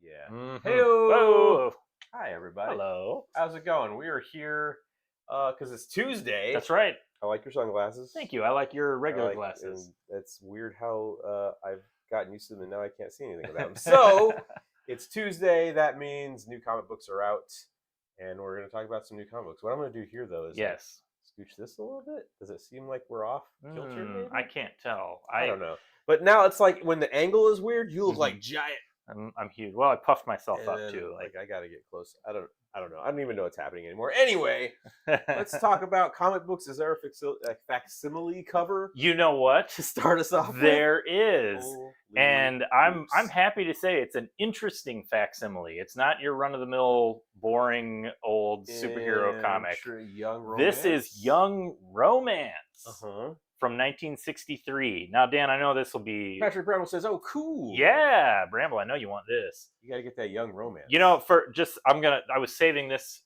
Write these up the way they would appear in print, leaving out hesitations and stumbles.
Yeah. Mm-hmm. Heyo! Whoa. Hi, everybody. Hello. How's it going? We are here because it's Tuesday. That's right. I like your sunglasses. Thank you. I like your I regular like, glasses. and it's weird how I've gotten used to them and now I can't see anything without them. So it's Tuesday. That means new comic books are out, and we're going to talk about some new comic books. What I'm going to do here, though, is yes. scooch this a little bit. Does it seem like we're off kilter? Maybe I can't tell. I don't know. But now it's like when the angle is weird, you look Mhm. like giant. I'm huge. Well, I puffed myself And up then, too. like I gotta get close. I don't know. I don't even know what's happening anymore. Anyway, let's talk about comic books. Is there a facsimile cover You know what? to start us off? There is. Holy And I'm hoops. happy to say it's an interesting facsimile. It's not your run of the mill, boring old superhero comic. Young romance. This is Young Romance Uh-huh. from 1963. Now, Dan, I know this will be. Patrick Bramble says, "Oh, cool. Yeah, Bramble, I know you want this. You got to get that young romance." You know, I was saving this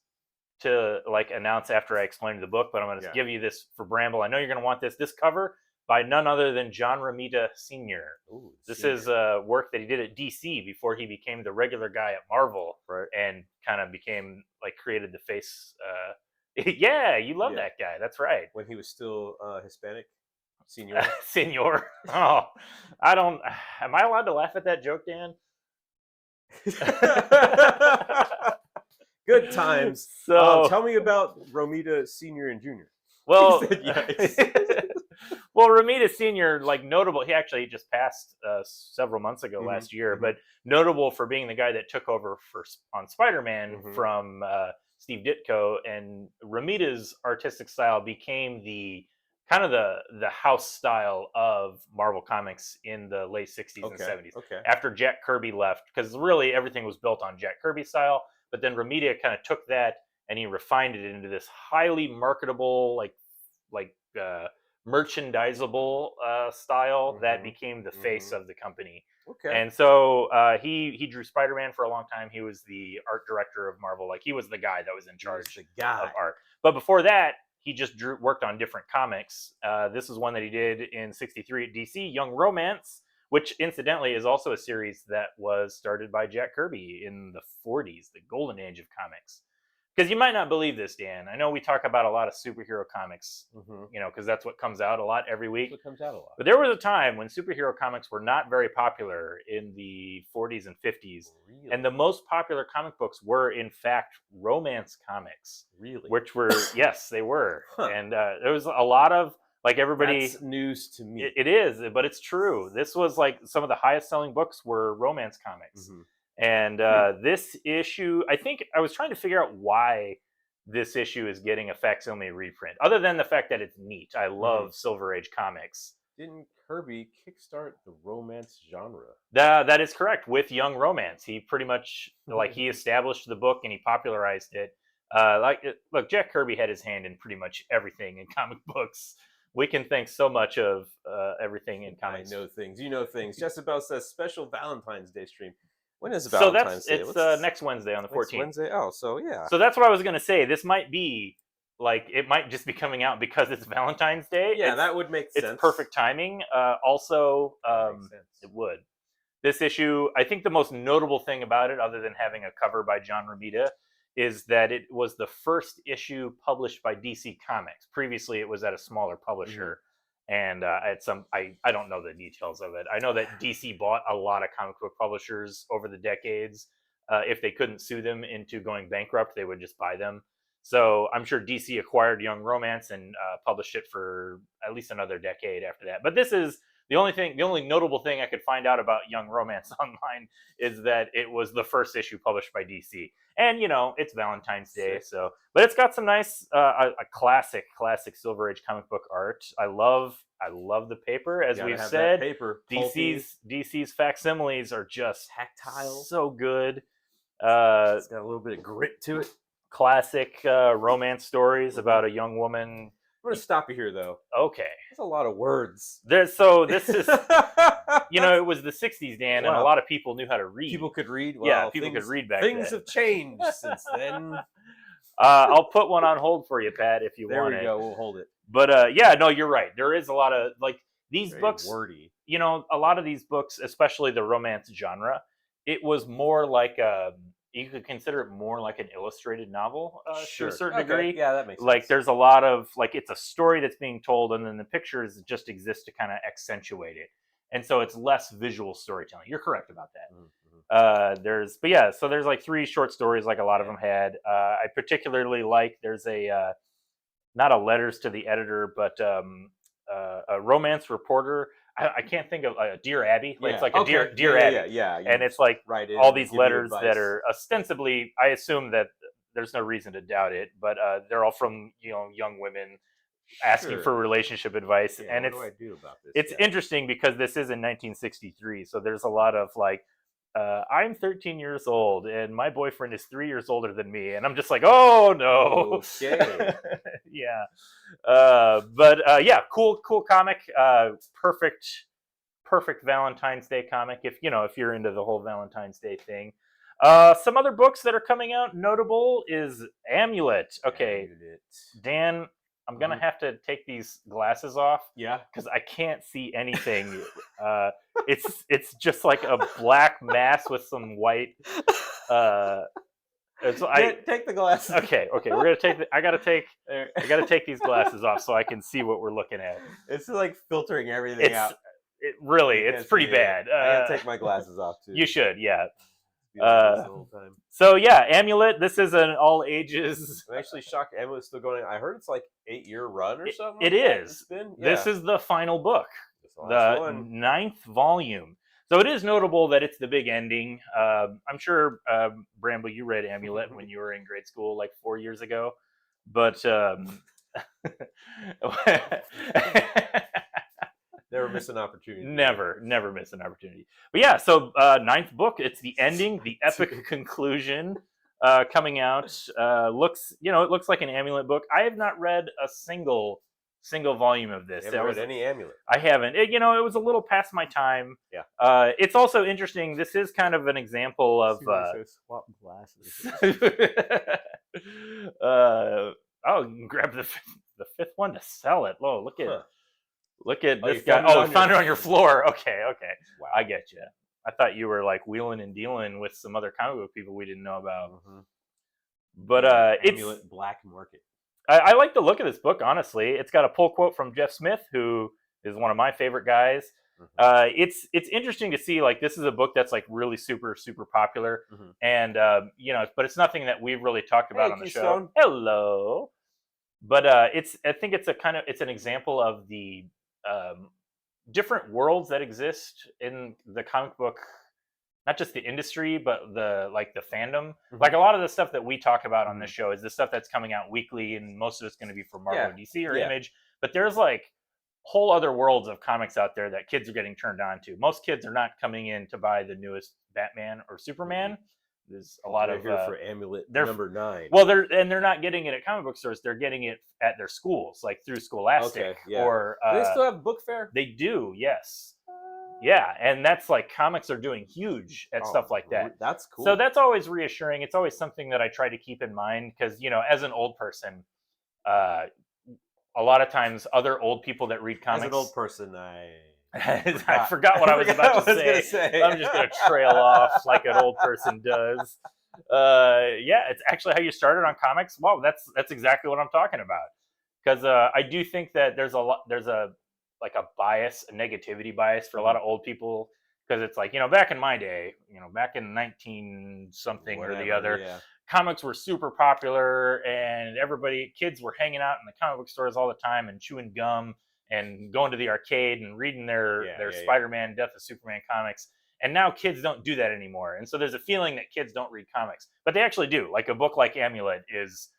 to like announce after I explained the book, but I'm gonna give you this for Bramble. I know you're gonna want this. This cover by none other than John Romita Sr. Ooh, This senior. is work that he did at DC before he became the regular guy at Marvel, Right. and kind of became like created the face. Yeah, you love that guy. That's right. When he was still Hispanic, Senior. Senor. Oh, I don't. Am I allowed to laugh at that joke, Dan? Good times. So tell me about Romita Senior and Junior. Well, He said yes. well, Romita Senior, like notable. He actually just passed several months ago, last year, but notable for being the guy that took over on Spider-Man from Steve Ditko. And Romita's artistic style became the kind of the house style of Marvel Comics in the late 60s and 70s. Okay. After Jack Kirby left, because really everything was built on Jack Kirby style, but then Romita kind of took that and he refined it into this highly marketable, like merchandisable style that became the face of the company. Okay. And so he drew Spider-Man for a long time. He was the art director of Marvel. Like he was the guy that was in charge of art. But before that, he just worked on different comics. This is one that he did in '63 at DC, Young Romance, which incidentally is also a series that was started by Jack Kirby in the '40s, the golden age of comics. Because you might not believe this, Dan. I know we talk about a lot of superhero comics, you know, because that's what comes out a lot every week. It comes out a lot. But there was a time when superhero comics were not very popular in the 40s and 50s. Really? And the most popular comic books were, in fact, romance comics. Really? Which were, yes, they were. And there was a lot of, like everybody. That's news to me. It is, but it's true. This was like some of the highest selling books were romance comics. And this issue, I think I was trying to figure out why this issue is getting a facsimile reprint, other than the fact that it's neat. I love Silver Age comics. Didn't Kirby kickstart the romance genre? That is correct. With Young Romance, he pretty much he established the book and he popularized it. Look, Jack Kirby had his hand in pretty much everything in comic books. We can thank so much of everything in comics. I know things. You know things. Jezebel says special Valentine's Day stream. When is Valentine's Day? It's next Wednesday on the 14th. Wednesday. Oh, so yeah. So that's what I was going to say. This might be it might just be coming out because it's Valentine's Day. Yeah, that would make sense. It's perfect timing. Also, it would. This issue, I think the most notable thing about it, other than having a cover by John Romita, is that it was the first issue published by DC Comics. Previously, it was at a smaller publisher. And I don't know the details of it. I know that DC bought a lot of comic book publishers over the decades. If they couldn't sue them into going bankrupt, they would just buy them. So I'm sure DC acquired Young Romance and published it for at least another decade after that. But this is the only notable thing I could find out about Young Romance online is that it was the first issue published by DC. And, you know, it's Valentine's Day, so... But it's got some nice, a classic Silver Age comic book art. I love the paper, as we've said. Paper. DC's facsimiles are just tactile. So good. It's got a little bit of grit to it. Classic romance stories about a young woman. I'm going to stop you here, though. Okay. That's a lot of words. So this is, you know, it was the 60s, Dan, and a lot of people knew how to read. People could read? Well, yeah, people could read back then. Things have changed since then. I'll put one on hold for you, Pat, if you want it. There we go. We'll hold it. But, yeah, no, you're right. There is a lot of, these Very books, wordy. You know, a lot of these books, especially the romance genre, it was more like you could consider it more like an illustrated novel to a certain degree. Yeah, that makes Like sense. there's a lot of like it's a story that's being told, and then the pictures just exist to kind of accentuate it, and so it's less visual storytelling. You're correct about that. So there's like 3 short stories, like a lot of them had. I particularly like there's a not a letters to the editor, but a romance reporter. I can't think of Dear Abby. Like, it's like a Dear Abby, and it's like all these letters that are ostensibly. I assume that there's no reason to doubt it, but they're all from young women asking for relationship advice, and what do I do about this? it's interesting because this is in 1963, so there's a lot of like. I'm 13 years old and my boyfriend is 3 years older than me, and I'm just like, oh no. Okay. Yeah. Yeah, cool comic. Perfect Valentine's Day comic if you're into the whole Valentine's Day thing. Some other books that are coming out notable is Amulet. Okay, Dan, I'm gonna have to take these glasses off. Yeah, because I can't see anything. It's just like a black mass with some white. Take the glasses. Okay. We're gonna take. I gotta take these glasses off so I can see what we're looking at. It's like filtering everything out. It's pretty bad. I gotta take my glasses off too. You should, yeah. The whole time. So yeah, Amulet. This is an all ages. I'm actually shocked. Amulet's still going. I heard it's like 8-year run or something. It is. This is the final book, the 9th volume. So it is notable that it's the big ending. I'm sure, Bramble, you read Amulet when you were in grade school like 4 years ago, but never miss an opportunity. Never miss an opportunity. But yeah, so 9th book, it's the ending, the epic conclusion coming out. It looks like an Amulet book. I have not read a single volume of this. You haven't read any Amulet? I haven't. It was a little past my time. Yeah. It's also interesting. This is kind of an example of swap glasses. Grab the 5th one to sell it. Oh, look at this you guy. found it Oh, on found it your- on your floor. Okay. Wow. I get you. I thought you were like wheeling and dealing with some other comic book people we didn't know about. Mm-hmm. But Amulet Black Market. I like the look of this book, honestly. It's got a pull quote from Jeff Smith, who is one of my favorite guys. Mm-hmm. It's interesting to see, like, this is a book that's like really super, super popular. Mm-hmm. And, but it's nothing that we've really talked about on the show. Keystone. Hello. But I think it's an example of the different worlds that exist in the comic book, not just the industry, but the fandom. Mm-hmm. Like a lot of the stuff that we talk about on this show is the stuff that's coming out weekly, and most of it's going to be for Marvel or DC or Image. But there's like whole other worlds of comics out there that kids are getting turned on to. Most kids are not coming in to buy the newest Batman or Superman. There's a lot They're of here for Amulet number 9. Well, they're not getting it at comic book stores. They're getting it at their schools, like through Scholastic. Okay, yeah. Or Do they still have book fair? They do, yes. Yeah, and that's like comics are doing huge at stuff like that. That's cool. So that's always reassuring. It's always something that I try to keep in mind because, as an old person, a lot of times other old people that read comics. As an old person, I forgot what I was about to say. I'm just going to trail off like an old person does. It's actually how you started on comics. Wow, that's exactly what I'm talking about. Because I do think that there's a bias, a negativity bias for a lot of old people. Because it's like, back in my day, back in 19 something or the other, comics were super popular, and kids were hanging out in the comic book stores all the time and chewing gum and going to the arcade and reading their Spider-Man, Death of Superman comics. And now kids don't do that anymore. And so there's a feeling that kids don't read comics, but they actually do. Like a book like Amulet is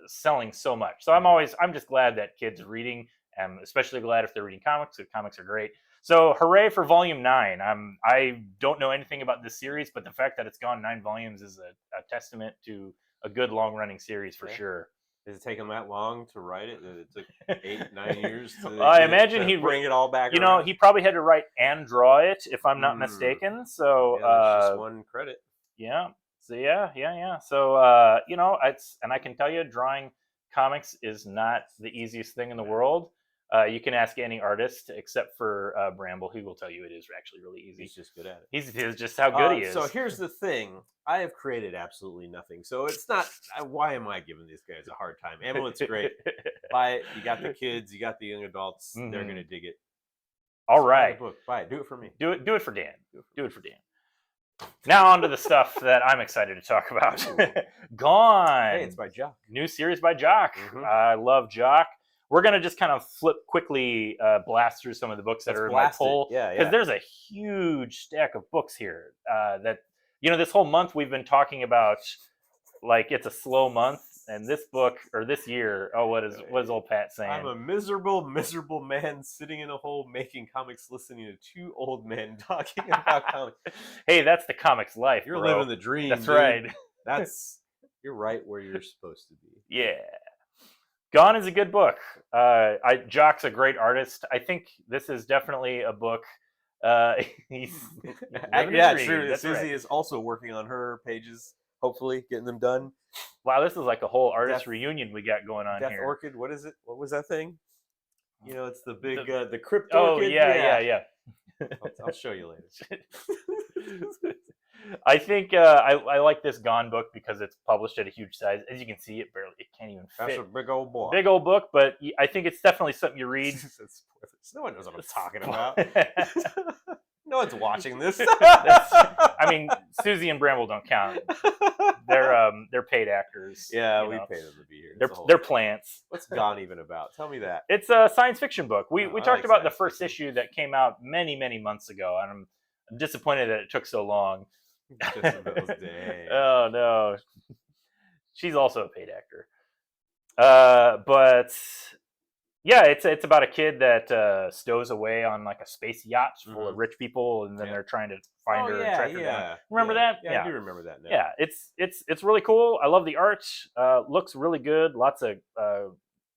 selling so much. So I'm just glad that kids are reading. I'm especially glad if they're reading comics, because comics are great. So hooray for volume 9. I don't know anything about this series, but the fact that it's gone 9 volumes is a testament to a good long running series for sure. Did it take him that long to write it? It took 8-9 years to I imagine he'd bring it all back around. He probably had to write and draw it, if I'm not mistaken. So that's just one credit. Yeah. So yeah. So and I can tell you, drawing comics is not the easiest thing in the world. You can ask any artist except for Bramble. He will tell you it is actually really easy. He's just good at it. He's just how good he is. So here's the thing. I have created absolutely nothing. So it's not, why am I giving these guys a hard time? Amulet's great. Buy it. You got the kids, you got the young adults. They're going to dig it. All Buy right. the book. Buy it. Do it for me. Do it for Dan. Do it for Dan. Now on to the stuff that I'm excited to talk about. Gone. Hey, it's by Jock. New series by Jock. I love Jock. We're going to just kind of quickly blast through some of the books that are in my poll. Because there's a huge stack of books here that, this whole month we've been talking about, like, it's a slow month. And this book, or this year, what is old Pat saying? I'm a miserable man sitting in a hole making comics, listening to two old men talking about comics. Hey, that's the comics life. You're bro. living the dream. That's dude. right. You're right where you're supposed to be. Yeah. Gone is a good book. Jock's a great artist. I think this is definitely a book. He's true. Susie is also working on her pages. Hopefully, getting them done. Wow, this is like a whole artist reunion we got going on Death here. Orchid, what is it? What was that thing? It's the big, the Crypt Orchid. Oh, yeah. I'll show you later. I think I like this Gone book because it's published at a huge size. As you can see, it can't even fit. That's a big old boy. Big old book, but I think it's definitely something you read. No one knows what I'm talking about. No one's watching this. Susie and Bramble don't count. They're paid actors. Yeah, we pay them to be here. They're plants. What's Gone even about? Tell me that. It's a science fiction book. We talked about the first issue that came out many months ago, and I'm disappointed that it took so long. Oh no, she's also a paid actor. But yeah, it's about a kid that stows away on like a space yacht full of rich people, and then they're trying to find her and track her down. Remember that? Yeah, I do remember that now. Yeah, it's really cool. I love the art. Looks really good. Lots of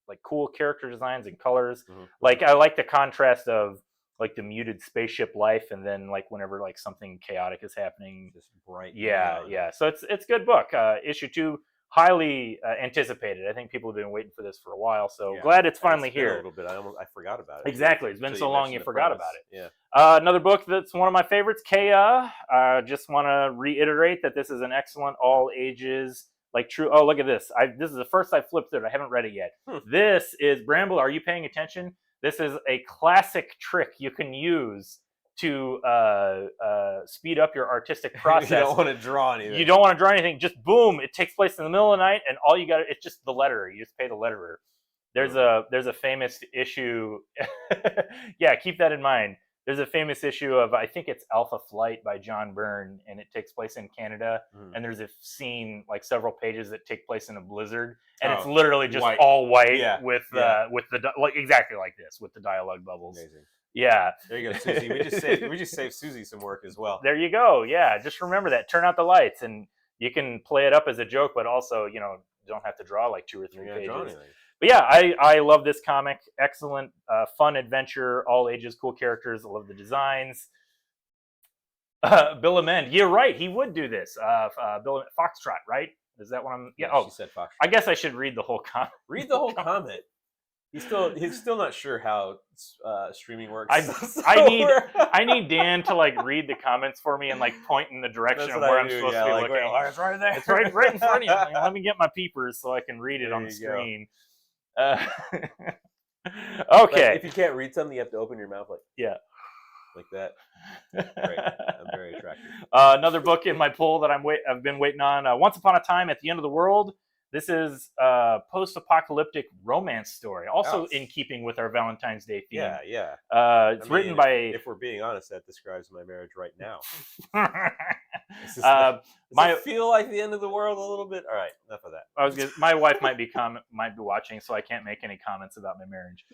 like cool character designs and colors. Like I like the contrast of like the muted spaceship life, and then like whenever like something chaotic is happening, just bright. Yeah. So it's a good book. Issue 2. Highly anticipated. I think people have been waiting for this for a while, so glad it's finally here. A little bit. I forgot about it. Exactly. It's been so long you forgot about it. Yeah. Another book that's one of my favorites, Kea. Just want to reiterate that this is an excellent all ages, like true. Oh, look at this. This is the first I flipped through it. I haven't read it yet. This is Bramble. Are you paying attention? This is a classic trick you can use to speed up your artistic process. You don't want to draw anything. You don't want to draw anything. Just boom, it takes place in the middle of the night, and all you got, it's just the letterer. You just pay the letterer. There's a famous issue. Yeah, keep that in mind. There's a famous issue of, I think it's Alpha Flight by John Byrne, and it takes place in Canada. And there's a scene, like several pages, that take place in a blizzard, and it's literally just all white with like exactly like this with the dialogue bubbles. Amazing. Yeah. There you go, Susie. We just saved Susie some work as well. There you go. Yeah, just remember that. Turn out the lights, and you can play it up as a joke, but also, don't have to draw like 2 or 3 pages. But yeah, I love this comic. Excellent, fun adventure, all ages, cool characters. I love the designs. Bill Amend. You're right. He would do this. Bill Foxtrot, right? Is that what I'm? Yeah. Oh, she said Foxtrot. I guess I should read the whole comic. Read the whole comic. He's still not sure how streaming works. I need Dan to like read the comments for me and like point in the direction of where I'm supposed to be looking. It's right there. It's right in front of you. Let me get my peepers so I can read it on the screen. Okay. Like, if you can't read something, you have to open your mouth like that. Great. I'm very attractive. Another book in my poll that I've been waiting on. Once Upon a Time at the End of the World. This is a post-apocalyptic romance story, also in keeping with our Valentine's Day theme. Yeah. It's written by... If we're being honest, that describes my marriage right now. Does it feel like the end of the world a little bit? All right, enough of that. My wife might be watching, so I can't make any comments about my marriage.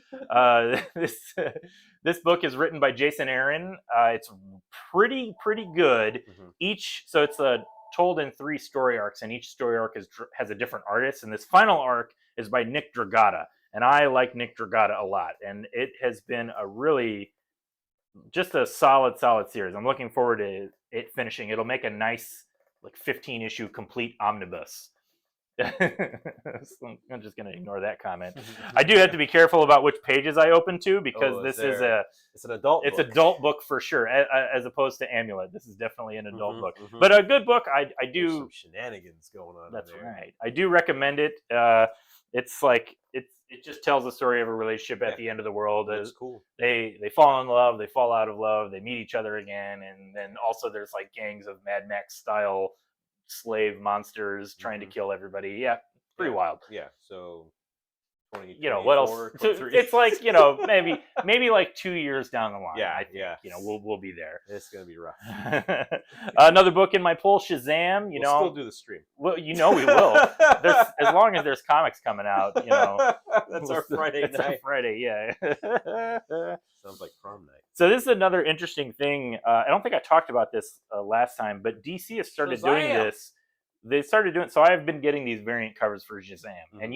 This book is written by Jason Aaron. It's pretty good. So it's told in 3 story arcs, and each story arc has a different artist, and this final arc is by Nick Dragotta, and I like Nick Dragotta a lot, and it has been just a solid series. I'm looking forward to it finishing. It'll make a nice like 15 issue complete omnibus, I'm just going to ignore that comment. I do have to be careful about which pages I open to because it's an adult it's book. adult book for sure, as opposed to Amulet. This is definitely an adult book, but a good book. I do. There's some shenanigans going on. That's there. right. I do recommend it. It's like it just tells the story of a relationship at the end of the world. That's cool. They fall in love, they fall out of love, they meet each other again, and then also there's like gangs of Mad Max style slave monsters trying to kill everybody. Yeah, pretty wild. Yeah, so 20, what else? So it's like maybe like 2 years down the line. I think, we'll be there. It's gonna be rough. Another book in my poll, Shazam. We'll still do the stream. Well, we will. As long as there's comics coming out, That's our Friday night. Our Friday, yeah. Sounds like prom night. So this is another interesting thing. I don't think I talked about this last time, but DC has started doing this. They started doing. So I've been getting these variant covers for Shazam, and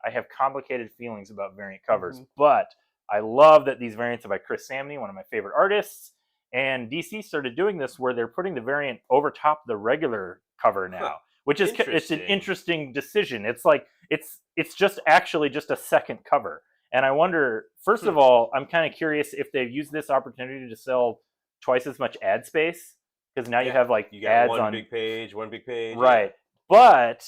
I have complicated feelings about variant covers, but I love that these variants are by Chris Samney, one of my favorite artists. And DC started doing this where they're putting the variant over top the regular cover now, which is it's an interesting decision. It's like it's just actually just a second cover. And I wonder, first of all, I'm kind of curious if they've used this opportunity to sell twice as much ad space, because now you have like ads one on big page, right? But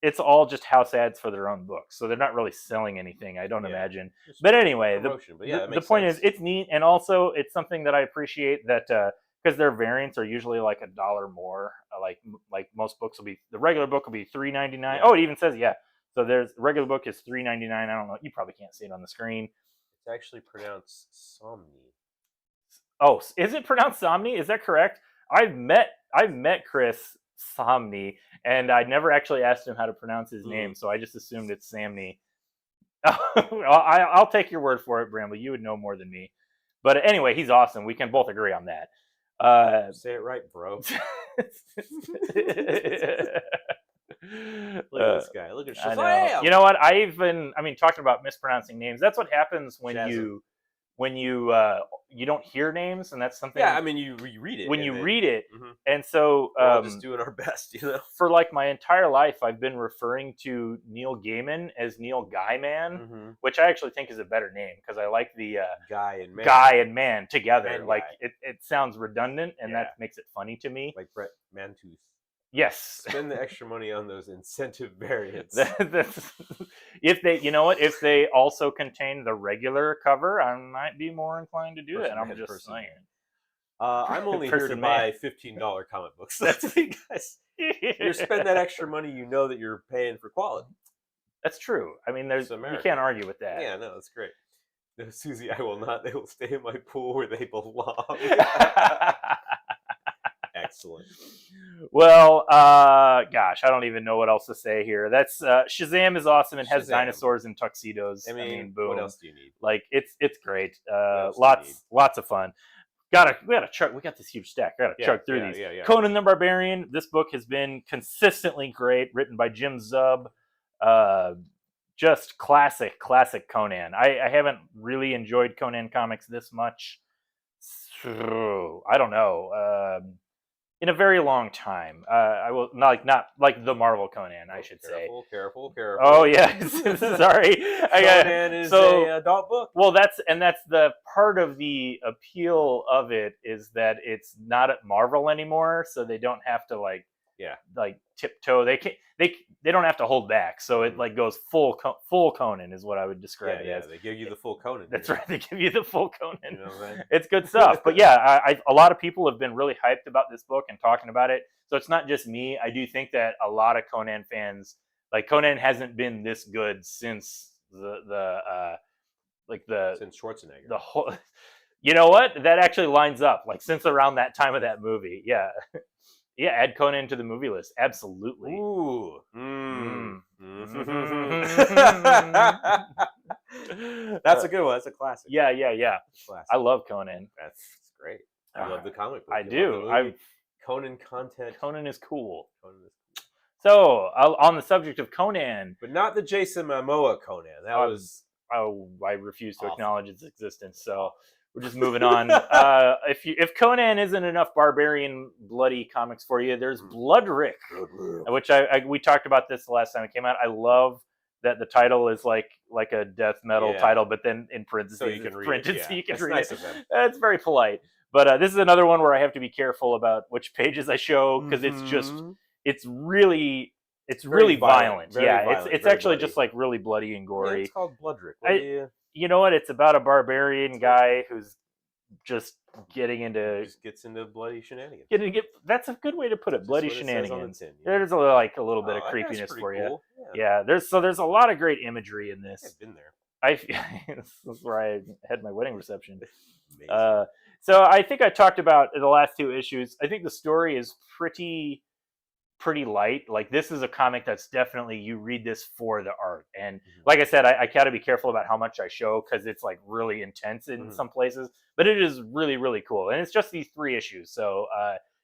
it's all just house ads for their own books, so they're not really selling anything, I don't imagine. But anyway, the point is, it's neat, and also it's something that I appreciate that because their variants are usually like $1 more. Like most books will be, the regular book will be $3.99. Yeah. Oh, it even says So there's the regular book is $3.99. I don't know. You probably can't see it on the screen. It's actually pronounced Somni. Oh, is it pronounced Somni? Is that correct? I've met Chris Samney, and I never actually asked him how to pronounce his name, so I just assumed it's Samney. I'll take your word for it, Bramble. You would know more than me. But anyway, he's awesome. We can both agree on that. Say it right, bro. Look at this guy. Look at Shazam. You know what? Talking about mispronouncing names. That's what happens when you don't hear names, and that's something. Yeah, you read it when you read it, and so we're just doing our best, For like my entire life, I've been referring to Neil Gaiman as Neil Gaiman, which I actually think is a better name because I like the guy and man together. Man like guy. it sounds redundant, and that makes it funny to me. Like Brett Mantooth. Yes. Spend the extra money on those incentive variants. If they also contain the regular cover, I might be more inclined to do that. I'm just saying. I'm only here to buy $15 comic books. That's because you spend that extra money, that you're paying for quality. That's true. You can't argue with that. Yeah, no, that's great. No, Susie, I will not. They will stay in my pool where they belong. Excellent. Well, gosh, I don't even know what else to say here. That's Shazam is awesome and has dinosaurs and tuxedos. Boom. What else do you need? Like it's great. Lots of fun. We gotta chug. We got this huge stack. Gotta chug through these. Yeah. Conan the Barbarian. This book has been consistently great. Written by Jim Zub. Just classic Conan. I haven't really enjoyed Conan comics this much. I don't know. In a very long time. I will not like the Marvel Conan, I should say. Careful. Oh yeah, sorry. Conan is an adult book. Well, that's the part of the appeal of it is that it's not at Marvel anymore, so they don't have to tiptoe. They don't have to hold back, so it goes full Conan is what I would describe it as. They give you the full Conan. That's right. They give you the full Conan. You know what I mean? It's good stuff. But yeah, a lot of people have been really hyped about this book and talking about it. So it's not just me. I do think that a lot of Conan fans, Conan hasn't been this good since since Schwarzenegger. The whole. You know what? That actually lines up. Since around that time of that movie, yeah. Yeah, add Conan to the movie list. Absolutely. Ooh. That's a good one. That's a classic. Yeah. Classic. I love Conan. That's great. I love the comic book. I do. Conan content. Conan is cool. So, on the subject of Conan. But not the Jason Momoa Conan. That was... I refuse to acknowledge its existence. So, We're just moving on. If Conan isn't enough barbarian bloody comics for you, there's Bloodrick, which we talked about this the last time it came out. I love that the title is like a death metal title, but then in parentheses, so you can read it. So you can That's read nice it. of them. It's very polite. But this is another one where I have to be careful about which pages I show because it's really violent. Very violent, it's very actually bloody. just like really bloody and Yeah, gory. it's called Bloodrick. You know what? It's about a barbarian guy who's just getting into just gets into bloody shenanigans. That's a good way to put it. Bloody Just what it says on the shenanigans. tin, yeah. There's a little bit of Oh, creepiness that's pretty for you. cool. Yeah, there's a lot of great imagery in this. I've been there. This is where I had my wedding reception. Amazing. So I think I talked about the last two issues. I think the story is pretty light. Like this is a comic that's definitely you read this for the art. And like I said, I gotta be careful about how much I show because it's like really intense in some places. But it is really, really cool. And it's just these 3 issues. So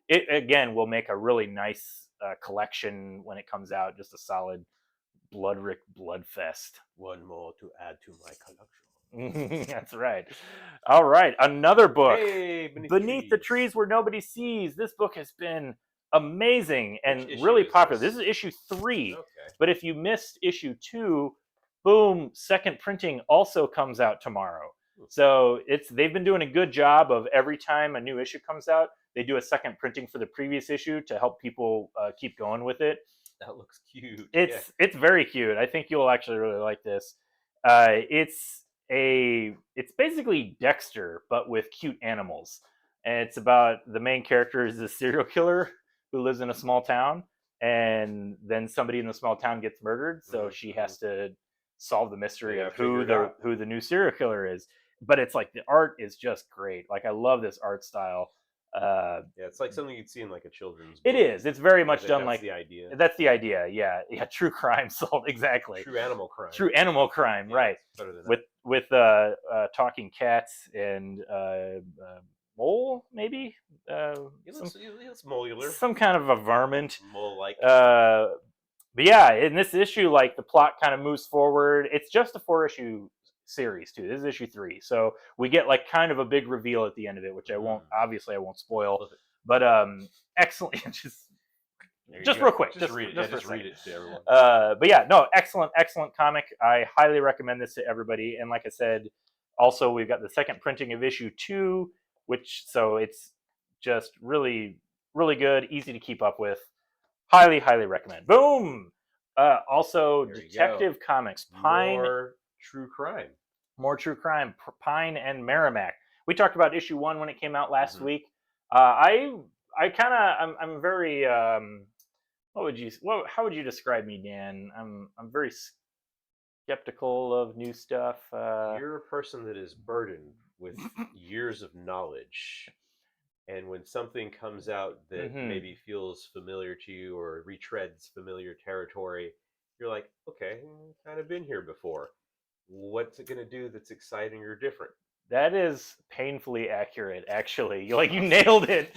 it again will make a really nice collection when it comes out. Just a solid Bloodrick Bloodfest. One more to add to my collection. That's right. All right, another book. Hey, Beneath the Trees Where Nobody Sees. This book has been amazing and Which really issue is popular. this? This is issue 3. Okay. But if you missed issue 2, boom, second printing also comes out tomorrow. So they've been doing a good job of every time a new issue comes out, they do a second printing for the previous issue to help people keep going with it. That looks cute. It's very cute. I think you'll actually really like this. It's basically Dexter, but with cute animals. And it's about the main character is a serial killer who lives in a small town, and then somebody in the small town gets murdered, so she has to solve the mystery of who the new serial killer is. But it's like the art is just great. Like I love this art style. It's like something you'd see in like a children's book. It is. It's very much done like the idea. That's the idea. Yeah. True crime solved. Exactly. True animal crime. True animal crime. Yeah, right. Better than with talking cats and mole maybe. He looks molecular. Some kind of a varmint. Mole-like. But yeah, in this issue, like the plot kind of moves forward. It's just a 4-issue series too. This is issue 3, so we get like kind of a big reveal at the end of it, which I won't spoil. But excellent. just real quick, just read it. Just read it to everyone. But yeah, no, excellent comic. I highly recommend this to everybody. And like I said, also we've got the second printing of issue 2, so it's just really, really good, easy to keep up with. Highly recommend. Boom. Also, Detective Comics, Pine. More true crime. Pine and Merrimack. We talked about issue 1 when it came out last week. I'm very. How would you describe me, Dan? I'm very skeptical of new stuff. You're a person that is burdened with years of knowledge. And when something comes out that maybe feels familiar to you or retreads familiar territory, you're like, okay, I've kind of been here before. What's it going to do that's exciting or different? That is painfully accurate, actually. You nailed it.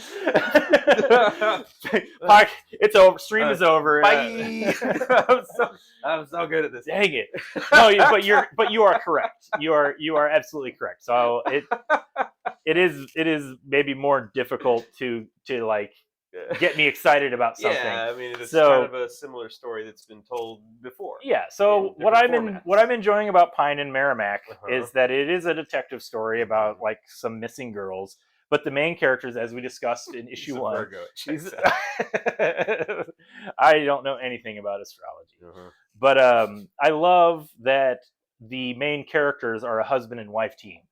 It's over. Stream is over. Bye. I'm so good at this. Dang it! No, but you are correct. You are absolutely correct. So it is maybe more difficult to like get me excited about something. Yeah, I mean it's kind of a similar story that's been told before. Yeah. So what I'm enjoying about Pine and Merrimack is that it is a detective story about like some missing girls, but the main characters, as we discussed in issue 1, I don't know anything about astrology, but I love that the main characters are a husband and wife team,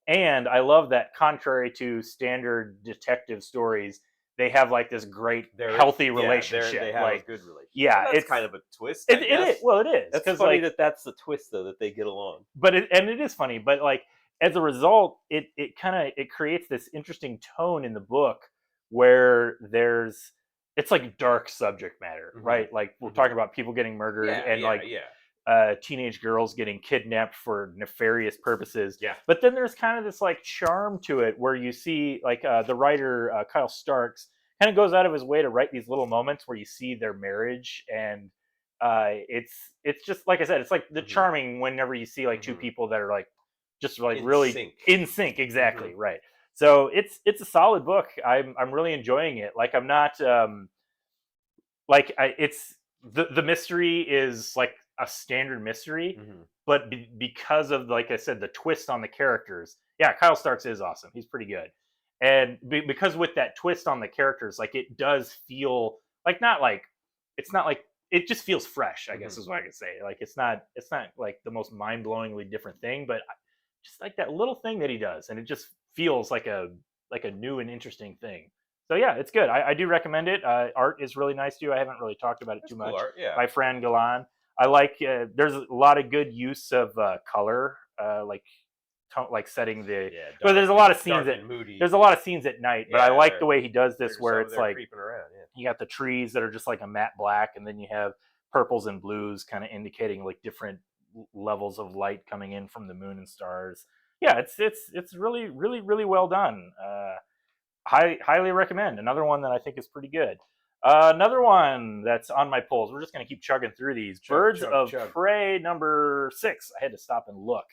and I love that contrary to standard detective stories, they have like this great healthy relationship. They have a good relationship. Yeah, it's kind of a twist. It is. Well, it is. It's funny that's the twist, though, that they get along. But it is funny. But like as a result, it creates this interesting tone in the book where it's like dark subject matter, right? Like we're talking about people getting murdered teenage girls getting kidnapped for nefarious purposes. Yeah. But then there's kind of this like charm to it where you see like the writer Kyle Starks kind of goes out of his way to write these little moments where you see their marriage, and it's just like I said, it's like the charming whenever you see like two people that are like just like In really sync. in sync. Exactly, right. So it's a solid book. I'm really enjoying it. Like I'm not it's the mystery is like a standard mystery, but because of, like I said, the twist on the characters. Yeah, Kyle Starks is awesome. He's pretty good, and because with that twist on the characters, like it does feel like it's not like it just feels fresh. I guess is what I could say. Like it's not like the most mind blowingly different thing, but just like that little thing that he does, and it just feels like a new and interesting thing. So yeah, it's good. I do recommend it. Art is really nice too. I haven't really talked about it That's too cool much. art, yeah. By Fran Galan. I like. There's a lot of good use of color, like setting the. But there's a lot of scenes dark and moody. there's a lot of scenes at night. But I like the way he does this, where it's like creeping around. Yeah. you got the trees that are just like a matte black, and then you have purples and blues, kind of indicating like different levels of light coming in from the moon and stars. Yeah, it's really really really well done. Highly recommend. Another one that I think is pretty good. Another one that's on my polls. We're just going to keep chugging through these. Birds of Prey number 6. I had to stop and look.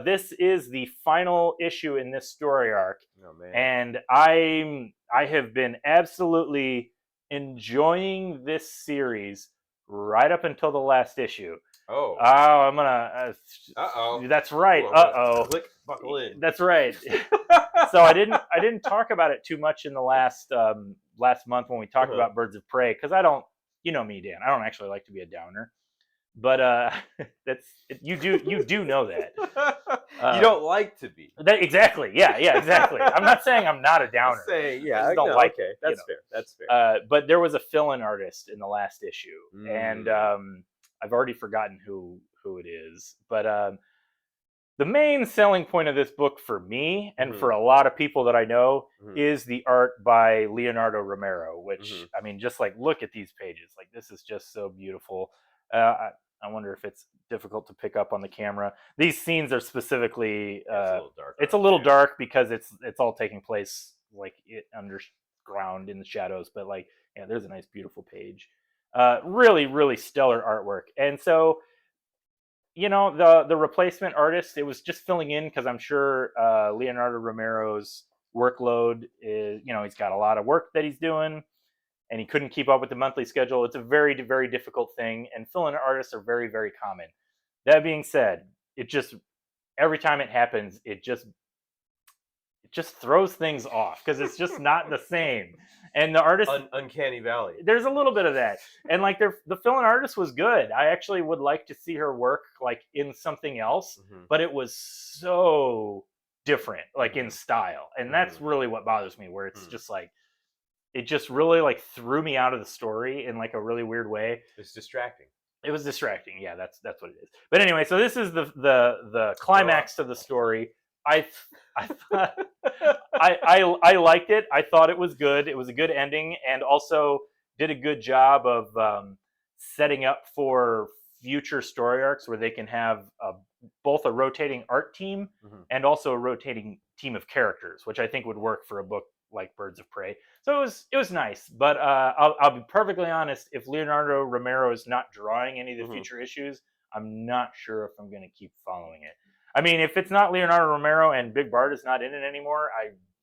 This is the final issue in this story arc. Oh, man. And I have been absolutely enjoying this series right up until the last issue. Oh, I'm gonna. That's right. Buckle in. That's right. So I didn't talk about it too much in the last month when we talked about Birds of Prey, because I don't, you know me, Dan. I don't actually like to be a downer, but you do know that. You don't like to be. Exactly. Yeah, exactly. I'm not saying I'm not a downer. I just don't like okay. it. That's fair. That's fair. But there was a fill-in artist in the last issue, and I've already forgotten who it is, but the main selling point of this book for me and for a lot of people that I know is the art by Leonardo Romero, which I mean, just like look at these pages, like this is just so beautiful. I wonder if it's difficult to pick up on the camera. These scenes are specifically it's a little dark because it's all taking place like underground in the shadows, but like yeah, there's a nice beautiful page. Really really stellar artwork. And so you know, the replacement artist, it was just filling in because I'm sure Leonardo Romero's workload is, you know, he's got a lot of work that he's doing and he couldn't keep up with the monthly schedule. It's a very, very difficult thing, and fill-in artists are very, very common. That being said, it just, every time it happens, it just throws things off because it's just not the same. And the artist, uncanny valley. There's a little bit of that, and like the fill-in artist was good. I actually would like to see her work like in something else, but it was so different, like in style, and that's really what bothers me. Where it's just like it just really like threw me out of the story in like a really weird way. It's distracting. It was distracting. Yeah, that's what it is. But anyway, so this is the climax to the story. I thought I liked it. I thought it was good. It was a good ending, and also did a good job of setting up for future story arcs where they can have both a rotating art team and also a rotating team of characters, which I think would work for a book like Birds of Prey. So it was nice. But I'll be perfectly honest. If Leonardo Romero is not drawing any of the future issues, I'm not sure if I'm going to keep following it. I mean, if it's not Leonardo Romero and Big Barda's not in it anymore,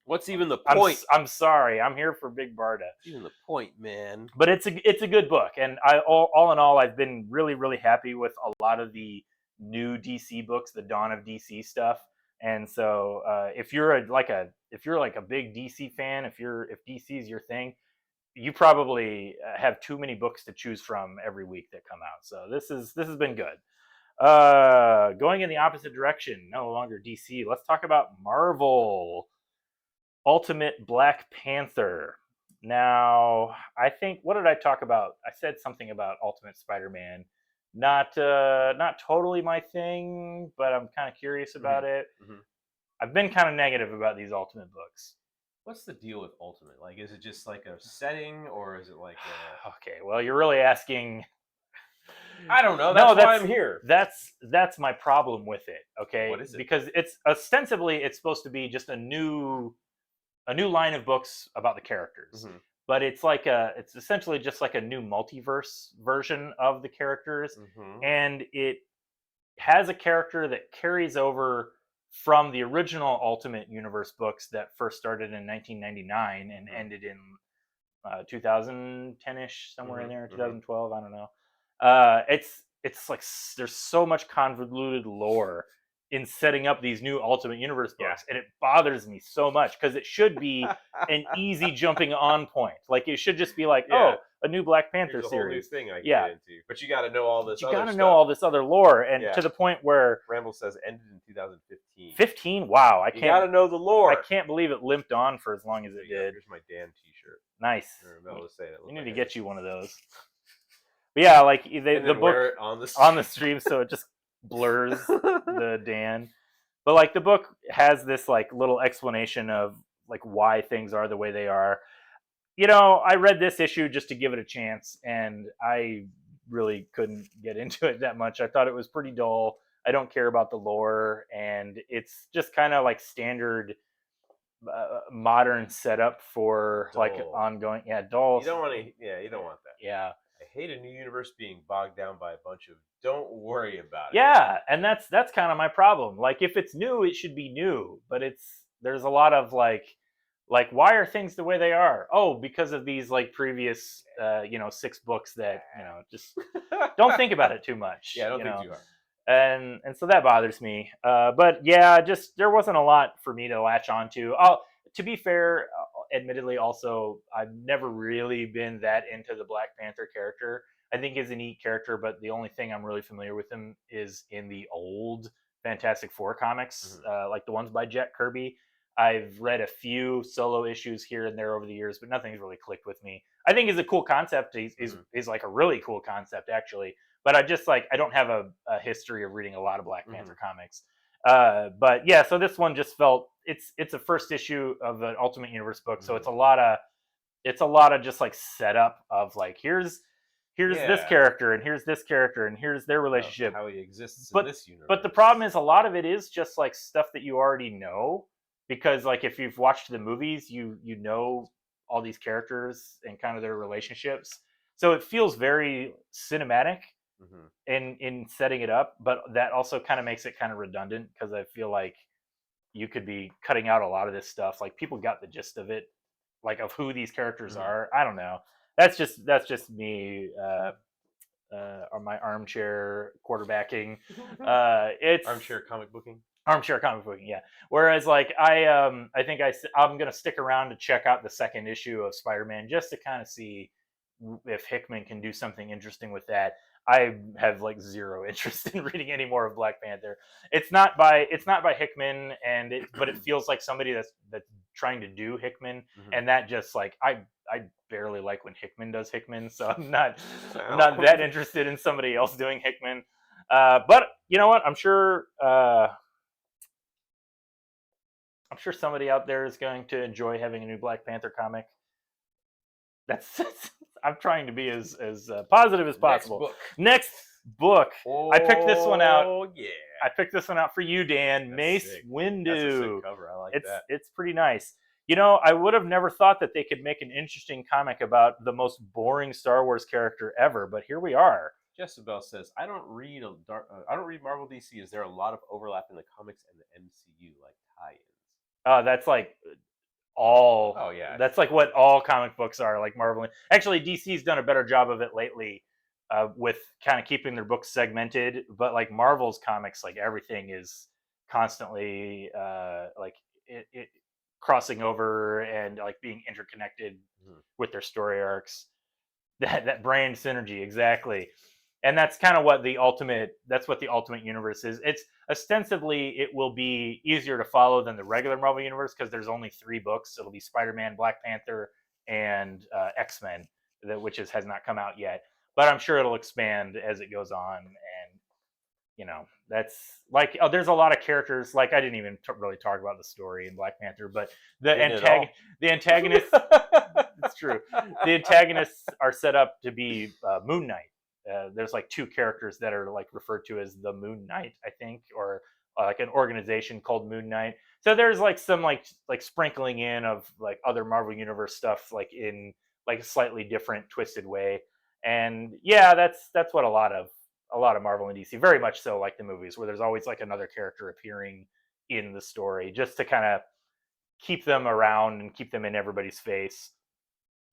what's even the point? I'm sorry. I'm here for Big Barda. Even the point, man. But it's a good book, and all in all, I've been really really happy with a lot of the new DC books, the Dawn of DC stuff. And so, if you're like a big DC fan, if DC is your thing, you probably have too many books to choose from every week that come out. So this has been good. Going in the opposite direction, no longer DC. Let's talk about Marvel Ultimate Black Panther. Now, I think, what did I talk about? I said something about Ultimate Spider-Man. Not totally my thing, but I'm kind of curious about it. I've been kind of negative about these Ultimate books. What's the deal with Ultimate? Like, is it just like a setting, or is it like a... Okay, well, you're really asking... I don't know. That's why I'm here. That's my problem with it. Okay, what is it? Because it's ostensibly it's supposed to be just a new line of books about the characters, but it's essentially just like a new multiverse version of the characters, and it has a character that carries over from the original Ultimate Universe books that first started in 1999 and ended in 2010ish, somewhere in there, 2012. I don't know. It's like there's so much convoluted lore in setting up these new Ultimate Universe books, and it bothers me so much because it should be an easy jumping on point. Like it should just be like, oh, a new Black Panther Here's a series. whole new thing I can get into, but you got to know all this. You got to know all this other lore, and to the point where Ramble says ended in 2015. 15? Wow, I can't. You got to know the lore. I can't believe it limped on for as long as it did. Here's my Dan T-shirt. Nice. You need to get you one of those. But yeah, like the book wear it on the stream, so it just blurs the Dan. But like the book has this like little explanation of like why things are the way they are. You know, I read this issue just to give it a chance, and I really couldn't get into it that much. I thought it was pretty dull. I don't care about the lore, and it's just kind of like standard modern setup for dull. Like ongoing. Yeah, dull. You don't want to. Yeah, you don't want that. Yeah. I hate a new universe being bogged down by a bunch of don't worry about it. Yeah, and that's kind of my problem. Like if it's new, it should be new, but there's a lot of like why are things the way they are? Oh, because of these like previous 6 books that, just don't think about it too much. Yeah, don't think too hard. And so that bothers me. But yeah, just there wasn't a lot for me to latch onto. To be fair, admittedly, also, I've never really been that into the Black Panther character. I think he's a neat character, but the only thing I'm really familiar with him is in the old Fantastic Four comics, like the ones by Jack Kirby. I've read a few solo issues here and there over the years, but nothing's really clicked with me. I think he's a cool concept. He's like a really cool concept, actually. But I just I don't have a history of reading a lot of Black Panther comics. But yeah, so this one just felt it's a first issue of an Ultimate Universe book, so it's a lot of just like setup of like here's this character and here's this character and here's their relationship, how he exists in this universe. But the problem is a lot of it is just like stuff that you already know, because like if you've watched the movies, you know all these characters and kind of their relationships, so it feels very cinematic. In setting it up, but that also kind of makes it kind of redundant because I feel like you could be cutting out a lot of this stuff. Like people got the gist of it, like of who these characters are. I don't know. That's just me on my armchair quarterbacking. It's armchair comic booking. Yeah. Whereas like I think I'm gonna stick around to check out the second issue of Spider-Man just to kind of see if Hickman can do something interesting with that. I have like zero interest in reading any more of Black Panther. It's not by Hickman, but it feels like somebody that's trying to do Hickman, and that just like I barely like when Hickman does Hickman, so I'm not that interested in somebody else doing Hickman. But you know what? I'm sure somebody out there is going to enjoy having a new Black Panther comic. That's I'm trying to be as positive as possible. Next book. Oh, I picked this one out. Oh yeah. I picked this one out for you, Dan. That's Mace sick. Windu. That's a sick cover. I like that. It's pretty nice. You know, I would have never thought that they could make an interesting comic about the most boring Star Wars character ever, but here we are. Jessabel says, I don't read Marvel DC. Is there a lot of overlap in the comics and the MCU, like tie-ins? That's like all. Oh yeah. That's like what all comic books are, like Marvel. Actually, DC's done a better job of it lately, with kind of keeping their books segmented. But like Marvel's comics, like everything is constantly like it crossing over and like being interconnected with their story arcs. That brand synergy, exactly. And that's kind of what the ultimate universe is. It's ostensibly it will be easier to follow than the regular Marvel universe because there's only 3 books. It'll be Spider-Man, Black Panther, and X-Men, which has not come out yet. But I'm sure it'll expand as it goes on. And you know, that's like there's a lot of characters. Like I didn't even really talk about the story in Black Panther, but the antagonists. It's true. The antagonists are set up to be Moon Knight. There's like 2 characters that are like referred to as the Moon Knight, I think, or like an organization called Moon Knight. So there's like some like sprinkling in of like other Marvel Universe stuff, like in like a slightly different, twisted way. And yeah, that's what a lot of Marvel and DC, very much so like the movies, where there's always like another character appearing in the story, just to kind of keep them around and keep them in everybody's face.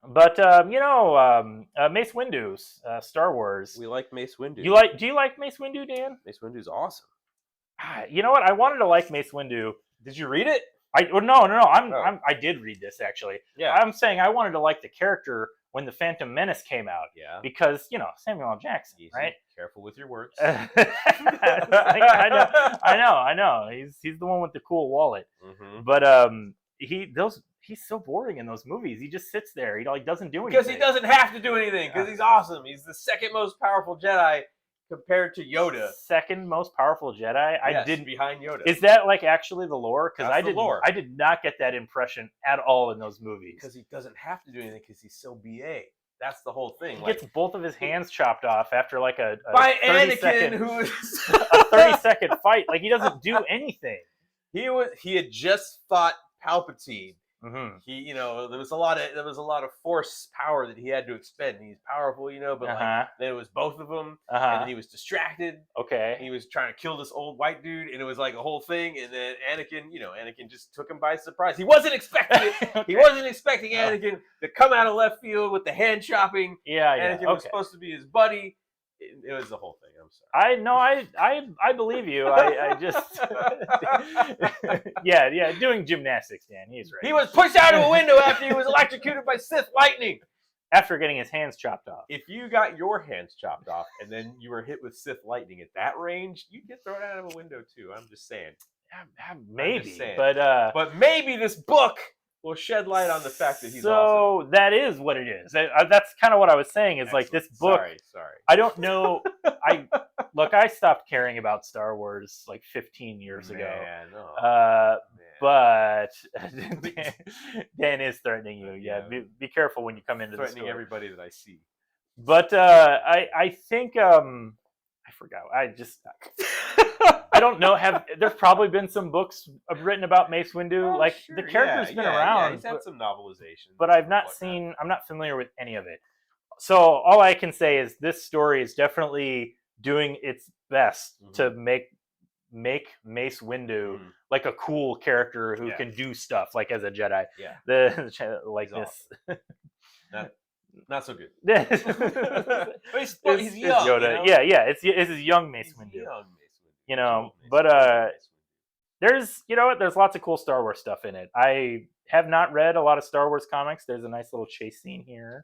But Mace Windu's Star Wars. We like Mace Windu. Do you like Mace Windu, Dan? Mace Windu's awesome. You know what? I wanted to like Mace Windu. Did you read it? No. I did read this actually. Yeah. I'm saying I wanted to like the character when the Phantom Menace came out. Yeah. Because Samuel L. Jackson, Easy. right? Careful with your words. I know. He's the one with the cool wallet. Mm-hmm. But he's so boring in those movies. He just sits there. He doesn't do anything. Because he doesn't have to do anything. Because he's awesome. He's the second most powerful Jedi compared to Yoda. Second most powerful Jedi. Yes, I didn't behind Yoda. Is that like actually the lore? Because I did not get that impression at all in those movies. Because he doesn't have to do anything because he's so BA. That's the whole thing. He gets both of his hands chopped off after like a by 30 Anakin, second, who is a 30-second fight. Like he doesn't do anything. He had just fought Palpatine. Mm-hmm. There was a lot of force power that he had to expend. He's powerful, but then it was both of them, and then he was distracted. Okay. He was trying to kill this old white dude, and it was like a whole thing. And then Anakin just took him by surprise. He wasn't expecting it. Okay. He wasn't expecting Anakin to come out of left field with the hand chopping. Yeah. Anakin was supposed to be his buddy. It was the whole thing. I'm sorry. I believe you. I just yeah. Doing gymnastics, Dan. He's right. He was pushed out of a window after he was electrocuted by Sith lightning. After getting his hands chopped off. If you got your hands chopped off and then you were hit with Sith lightning at that range, you'd get thrown out of a window too. I'm just saying. Maybe, but maybe this book will shed light on the fact that he's awesome. So that is what it is. That's kind of what I was saying. Is Excellent. Like this book. Sorry. I don't know. I stopped caring about Star Wars like 15 years ago. But Dan is threatening you. Yeah, be careful when you come into the store. Threatening everybody that I see. But I think I forgot. I don't know. There's probably been some books written about Mace Windu. Sure. The character's been around. Yeah, he's had some novelization. But I'm not familiar with any of it. So all I can say is this story is definitely doing its best to make Mace Windu like a cool character who can do stuff like as a Jedi. Yeah. Like he's this. Awesome. Not so good. He's young. Yoda. Yeah. It's his young Mace Windu. There's lots of cool Star Wars stuff in it. I have not read a lot of Star Wars comics. There's a nice little chase scene here.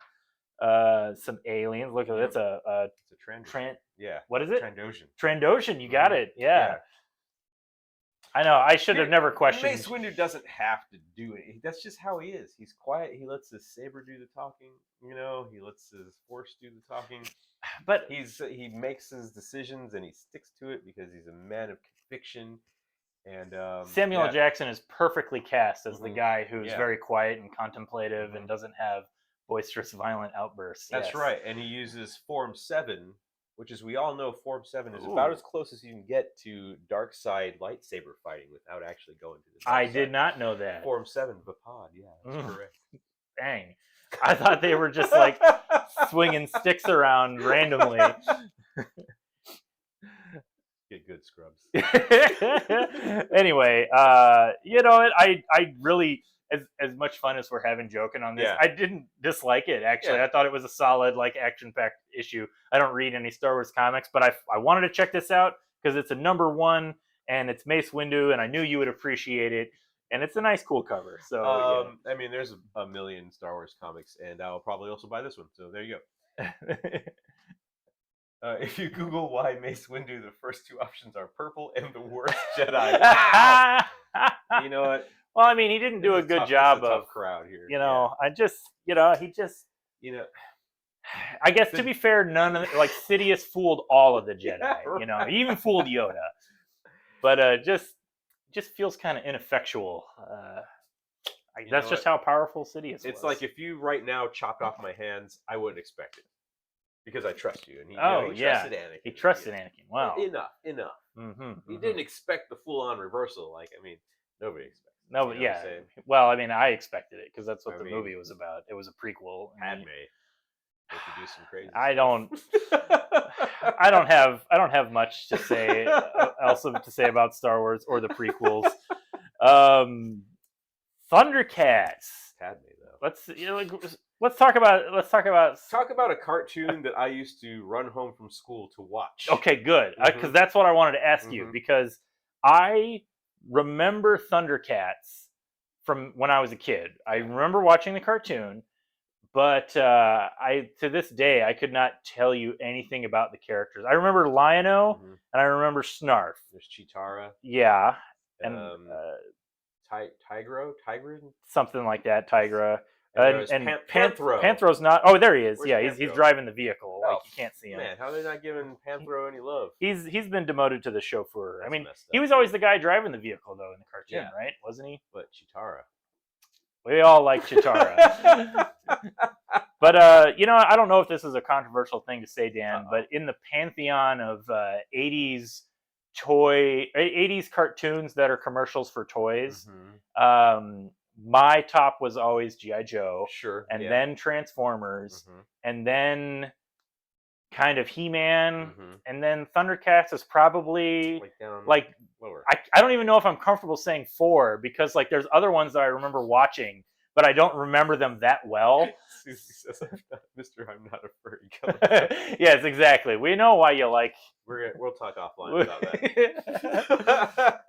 Some aliens. Look at it. It's a Trandoshan. Yeah. What is it? Trandoshan. You got it. Yeah. I know. I should have never questioned. Mace Windu doesn't have to do it. That's just how he is. He's quiet. He lets his saber do the talking. He lets his force do the talking. But he makes his decisions and he sticks to it because he's a man of conviction. And Samuel L. Jackson is perfectly cast as the guy who's very quiet and contemplative and doesn't have boisterous, violent outbursts. That's right. And he uses Form 7, which, as we all know, Form 7 is about as close as you can get to dark side lightsaber fighting without actually going to the dark side. Did not know that. Form 7, Vapad, that's correct. Dang. I thought they were just like swinging sticks around randomly. Get good, Scrubs. Anyway, I really, as much fun as we're having joking on this, I didn't dislike it, actually. I thought it was a solid, action-packed issue. I don't read any Star Wars comics, but I wanted to check this out because it's a #1, and it's Mace Windu, and I knew you would appreciate it. And it's a nice, cool cover. So, there's a million Star Wars comics, and I'll probably also buy this one. So there you go. If you Google why Mace Windu, the first two options are purple and the worst Jedi. Wow! You know what? Well, he didn't do a good job of crowd here. I guess to be fair, none of Sidious fooled all of the Jedi. He even fooled Yoda. But just feels kind of ineffectual. That's just how powerful Sidious was. It's like if you right now chopped off my hands, I wouldn't expect it. Because I trust you. And he trusted Anakin. He trusted Anakin. Wow. Enough. Mm-hmm, he didn't expect the full-on reversal. Nobody expects it. No, but Well, I expected it because that's what the movie was about. It was a prequel. Padme. Make you do some crazy I stuff. I don't have much to say to say about Star Wars or the prequels. Thundercats. Had me though. Let's talk about Talk about a cartoon that I used to run home from school to watch. Okay, good. Because that's what I wanted to ask you, because I remember Thundercats from when I was a kid. I remember watching the cartoon, but I to this day I could not tell you anything about the characters. I remember Lion-O and I remember Snarf. There's Chitara. Yeah, and Tigran, something like that. Tigra. And Panthro. Panthro's not. Oh, there he is. Where's yeah, Panthro? he's driving the vehicle. Like you can't see him. Man, how are they not giving Panthro any love? He's been demoted to the chauffeur. That's I mean, messed up, he was always the guy driving the vehicle though in the cartoon, right? Wasn't he? But Chitara. We all like Chitara. But I don't know if this is a controversial thing to say, Dan, but in the pantheon of 80s cartoons that are commercials for toys, my top was always G.I. Joe. Sure. And then Transformers. And then kind of He-Man. And then Thundercats is probably like lower. I don't even know if I'm comfortable saying 4, because like there's other ones that I remember watching, but I don't remember them that well. Susie says, "Mr. I'm not a furry killer." Yes, exactly. We know why you like. We'll talk offline about that.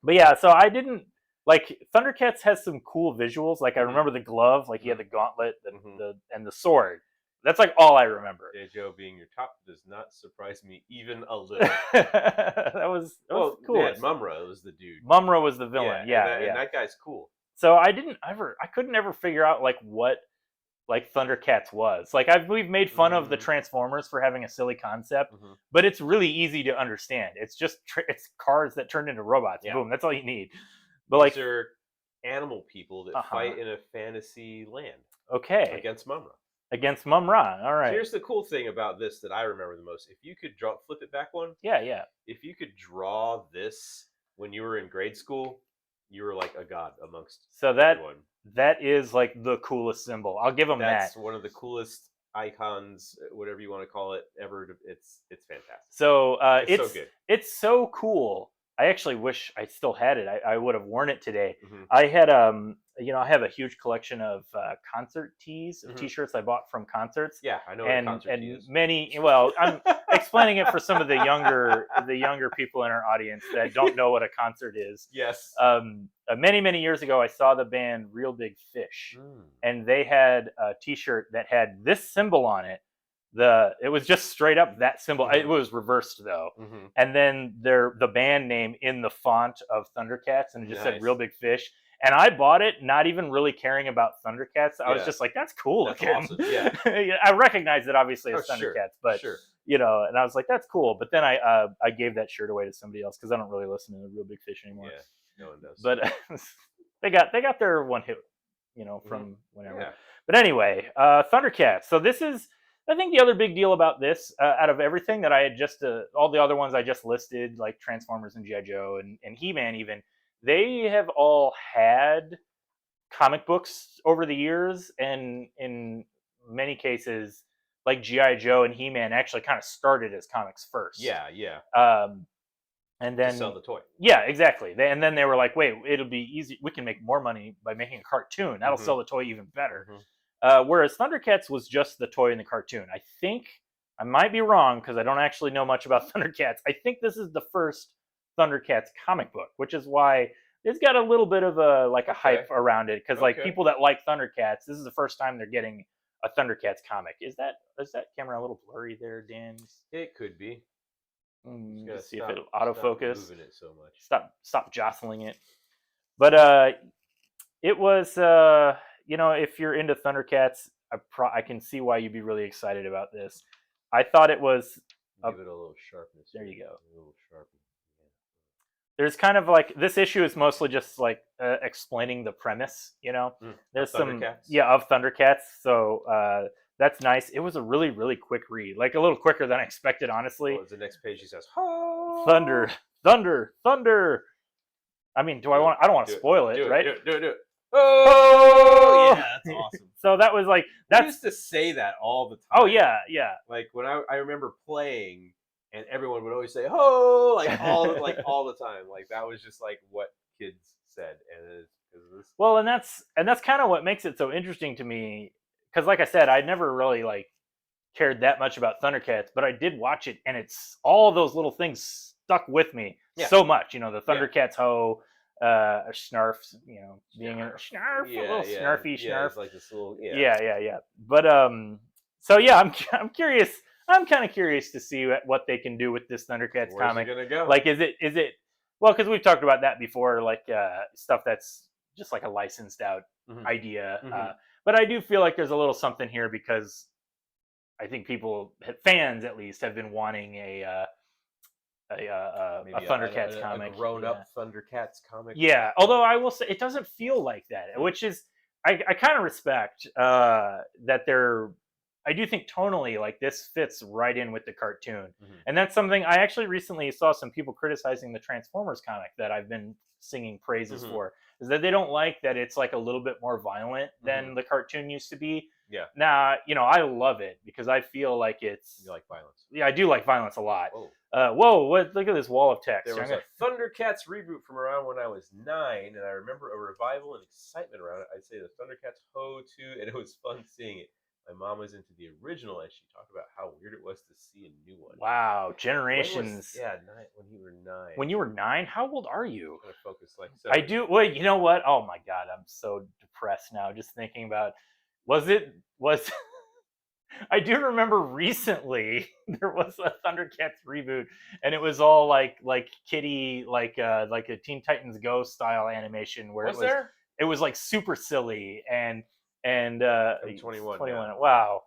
But yeah, so I didn't like Thundercats has some cool visuals. Like I remember the glove, like he had the gauntlet, and the sword. That's like all I remember. J. Joe being your top does not surprise me even a little. that was cool. Yeah, Mumra was the dude. Mumra was the villain. Yeah, and that guy's cool. So I couldn't ever figure out like what like Thundercats was. Like we've made fun of the Transformers for having a silly concept, but it's really easy to understand. It's just it's cars that turned into robots. Yeah. Boom, that's all you need. But these are animal people that fight in a fantasy land. Okay. Against Mumra. Against Mumra. All right. So here's the cool thing about this that I remember the most. If you could flip it back one. Yeah. If you could draw this when you were in grade school, you were like a god amongst everyone. That is like the coolest symbol. I'll give them that. That's one of the coolest icons, whatever you want to call it, ever. It's fantastic. So it's so good. It's so cool. I actually wish I still had it. I would have worn it today. I had I have a huge collection of concert tees, of T-shirts I bought from concerts. Yeah, I know what a concert tee is. Many. Well, I'm explaining it for some of the younger people in our audience that don't know what a concert is. Yes. Many years ago, I saw the band Real Big Fish, and they had a T-shirt that had this symbol on it. It was just straight up that symbol. It was reversed though, and then the band name in the font of Thundercats, and it just said Real Big Fish. And I bought it, not even really caring about Thundercats. I was just like, "That's cool." That's awesome. Yeah, I recognize it obviously as Thundercats, but and I was like, "That's cool." But then I gave that shirt away to somebody else because I don't really listen to Real Big Fish anymore. Yeah, no one does. But they got their one hit, from whenever. Yeah. But anyway, Thundercats. So this is. I think the other big deal about this, out of everything that I had all the other ones I just listed, like Transformers and G.I. Joe and He-Man even, they have all had comic books over the years, and in many cases, like G.I. Joe and He-Man actually kind of started as comics first. Yeah. And then to sell the toy. Yeah, exactly. And then they were like, wait, it'll be easy. We can make more money by making a cartoon. That'll sell the toy even better. Whereas Thundercats was just the toy in the cartoon. I think, I might be wrong because I don't actually know much about Thundercats. I think this is the first Thundercats comic book, which is why it's got a little bit of a hype around it. Because like people that like Thundercats, this is the first time they're getting a Thundercats comic. Is that camera a little blurry there, Dan? It could be. Just see if it'll autofocus. Stop moving it so much. Stop jostling it. But it was if you're into Thundercats, I can see why you'd be really excited about this. I thought it was give it a little sharpness. There you go. A little sharpness. There's kind of like this issue is mostly just like explaining the premise. There's some of Thundercats. So that's nice. It was a really, really quick read, like a little quicker than I expected, honestly. Well, the next page he says, "Oh, thunder." I mean, I don't want to spoil it, right? Do it. Oh, yeah, that's awesome. So that was like I used to say that all the time. Oh yeah. Like when I remember playing, and everyone would always say "ho" like all the time. Like that was just like what kids said, and it's well, and that's kind of what makes it so interesting to me. Because like I said, I never really like cared that much about Thundercats, but I did watch it, and it's all those little things stuck with me so much. You know, the Thundercats ho, Snarf, you know, being a Snarf, a little snarfy Snarf. It's like this little yeah. But so yeah, I'm curious. I'm kind of curious to see what they can do with this Thundercats comic. Where's it gonna go? Like, is it? Well, because we've talked about that before, like stuff that's just like a licensed out idea. But I do feel like there's a little something here because I think fans at least, have been wanting a Thundercats comic, a grown-up Thundercats comic. Yeah, although I will say it doesn't feel like that, which is I kind of respect that they're. I do think tonally, like this fits right in with the cartoon, and that's something I actually recently saw some people criticizing the Transformers comic that I've been singing praises for. Is that they don't like that it's like a little bit more violent than the cartoon used to be. Yeah. Now, you know, I love it because I feel like it's. You like violence? Yeah, I do like violence a lot. Whoa! Look at this wall of text. There was a Thundercats reboot from around when I was 9, and I remember a revival and excitement around it. I'd say the Thundercats Ho 2, and it was fun seeing it. My mom was into the original, and she talked about how weird it was to see a new one. Wow, generations. When you were 9. When you were 9, how old are you? I'm gonna focus like so. I do. Wait, you know what? Oh my god, I'm so depressed now just thinking about. Was I do remember recently there was a Thundercats reboot, and it was all like kitty, like a Teen Titans Go style animation where it was like super silly and 21. Wow.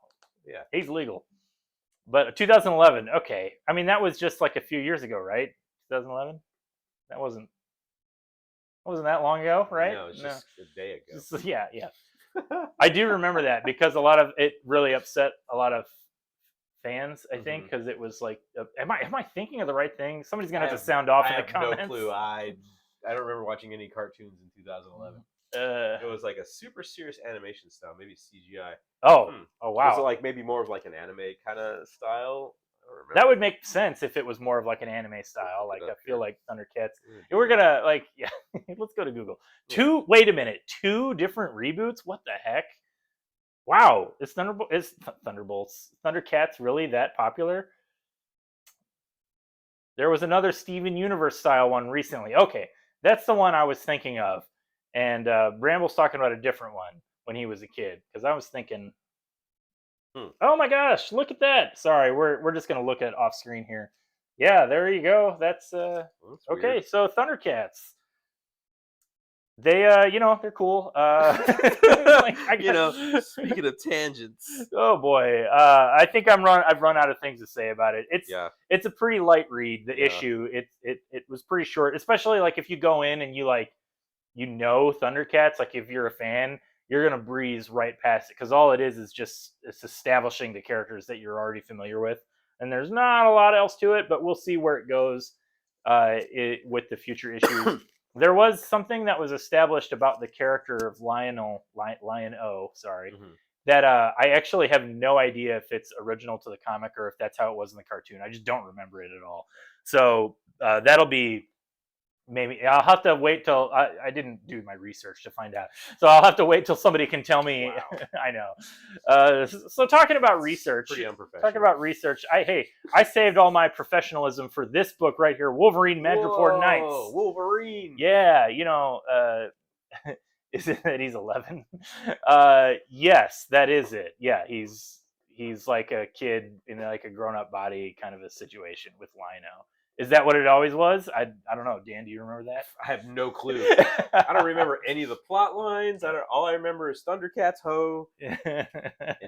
Yeah. He's legal. But 2011, okay. I mean, that was just like a few years ago, right? 2011? That wasn't that long ago, right? No, it's just a day ago. Yeah. I do remember that because it really upset a lot of fans, I think, because it was like, am I thinking of the right thing? Somebody's gonna have to sound off in the comments. I have no clue. I don't remember watching any cartoons in 2011. It was like a super serious animation style, maybe CGI. Oh wow! Was it like maybe more of like an anime kind of style? I don't remember. That would make sense if it was more of like an anime style. Like I feel like Thundercats. We're gonna let's go to Google. Wait a minute. 2 different reboots? What the heck? Wow! Is Thundercats really that popular? There was another Steven Universe style one recently. Okay, that's the one I was thinking of. And Bramble's talking about a different one when he was a kid, because I was thinking, oh my gosh, look at that! Sorry, we're just gonna look at off screen here. Yeah, there you go. That's okay. Weird. So Thundercats, they they're cool. Speaking of tangents. Oh boy, I think I've run out of things to say about it. It's a pretty light read. The issue it was pretty short, especially like if you go in and you know Thundercats, like if you're a fan, you're gonna breeze right past it because all it is just it's establishing the characters that you're already familiar with, and there's not a lot else to it. But we'll see where it goes with the future issues. There was something that was established about the character of Lion-O, that I actually have no idea if it's original to the comic or if that's how it was in the cartoon. I just don't remember it at all. So that'll be. Maybe I'll have to wait till I didn't do my research to find out. So I'll have to wait till somebody can tell me. Wow. I know. So talking about research, pretty unprofessional. Talking about research, I saved all my professionalism for this book right here, Wolverine Madripoor Nights. Wolverine. Yeah, is it that he's 11? Yes, that is it. Yeah, he's like a kid in like a grown-up body kind of a situation with Lion-O. Is that what it always was? I don't know. Dan, do you remember that? I have no clue. I don't remember any of the plot lines. All I remember is Thundercats Ho and